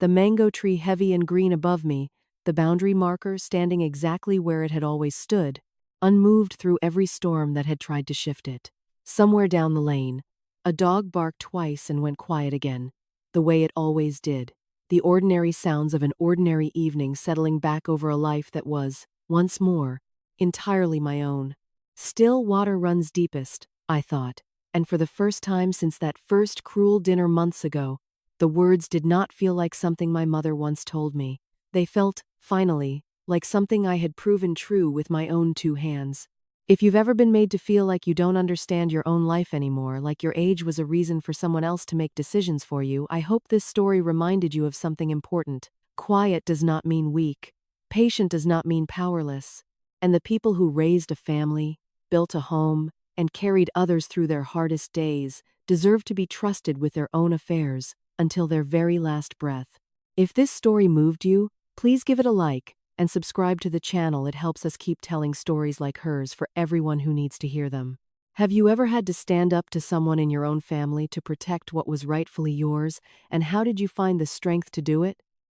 the mango tree heavy and green above me, the boundary marker standing exactly where it had always stood, unmoved through every storm that had tried to shift it. Somewhere down the lane, a dog barked twice and went quiet again, the way it always did, the ordinary sounds of an ordinary evening settling back over a life that was, once more, entirely my own. Still water runs deepest, I thought, and for the first time since that first cruel dinner months ago, the words did not feel like something my mother once told me. They felt, finally, like something I had proven true with my own 2 hands. If you've ever been made to feel like you don't understand your own life anymore, like your age was a reason for someone else to make decisions for you, I hope this story reminded you of something important. Quiet does not mean weak. Patient does not mean powerless. And the people who raised a family, built a home, and carried others through their hardest days deserve to be trusted with their own affairs until their very last breath. If this story moved you, please give it a like and subscribe to the channel. It helps us keep telling stories like hers for everyone who needs to hear them. Have you ever had to stand up to someone in your own family to protect what was rightfully yours, and how did you find the strength to do it?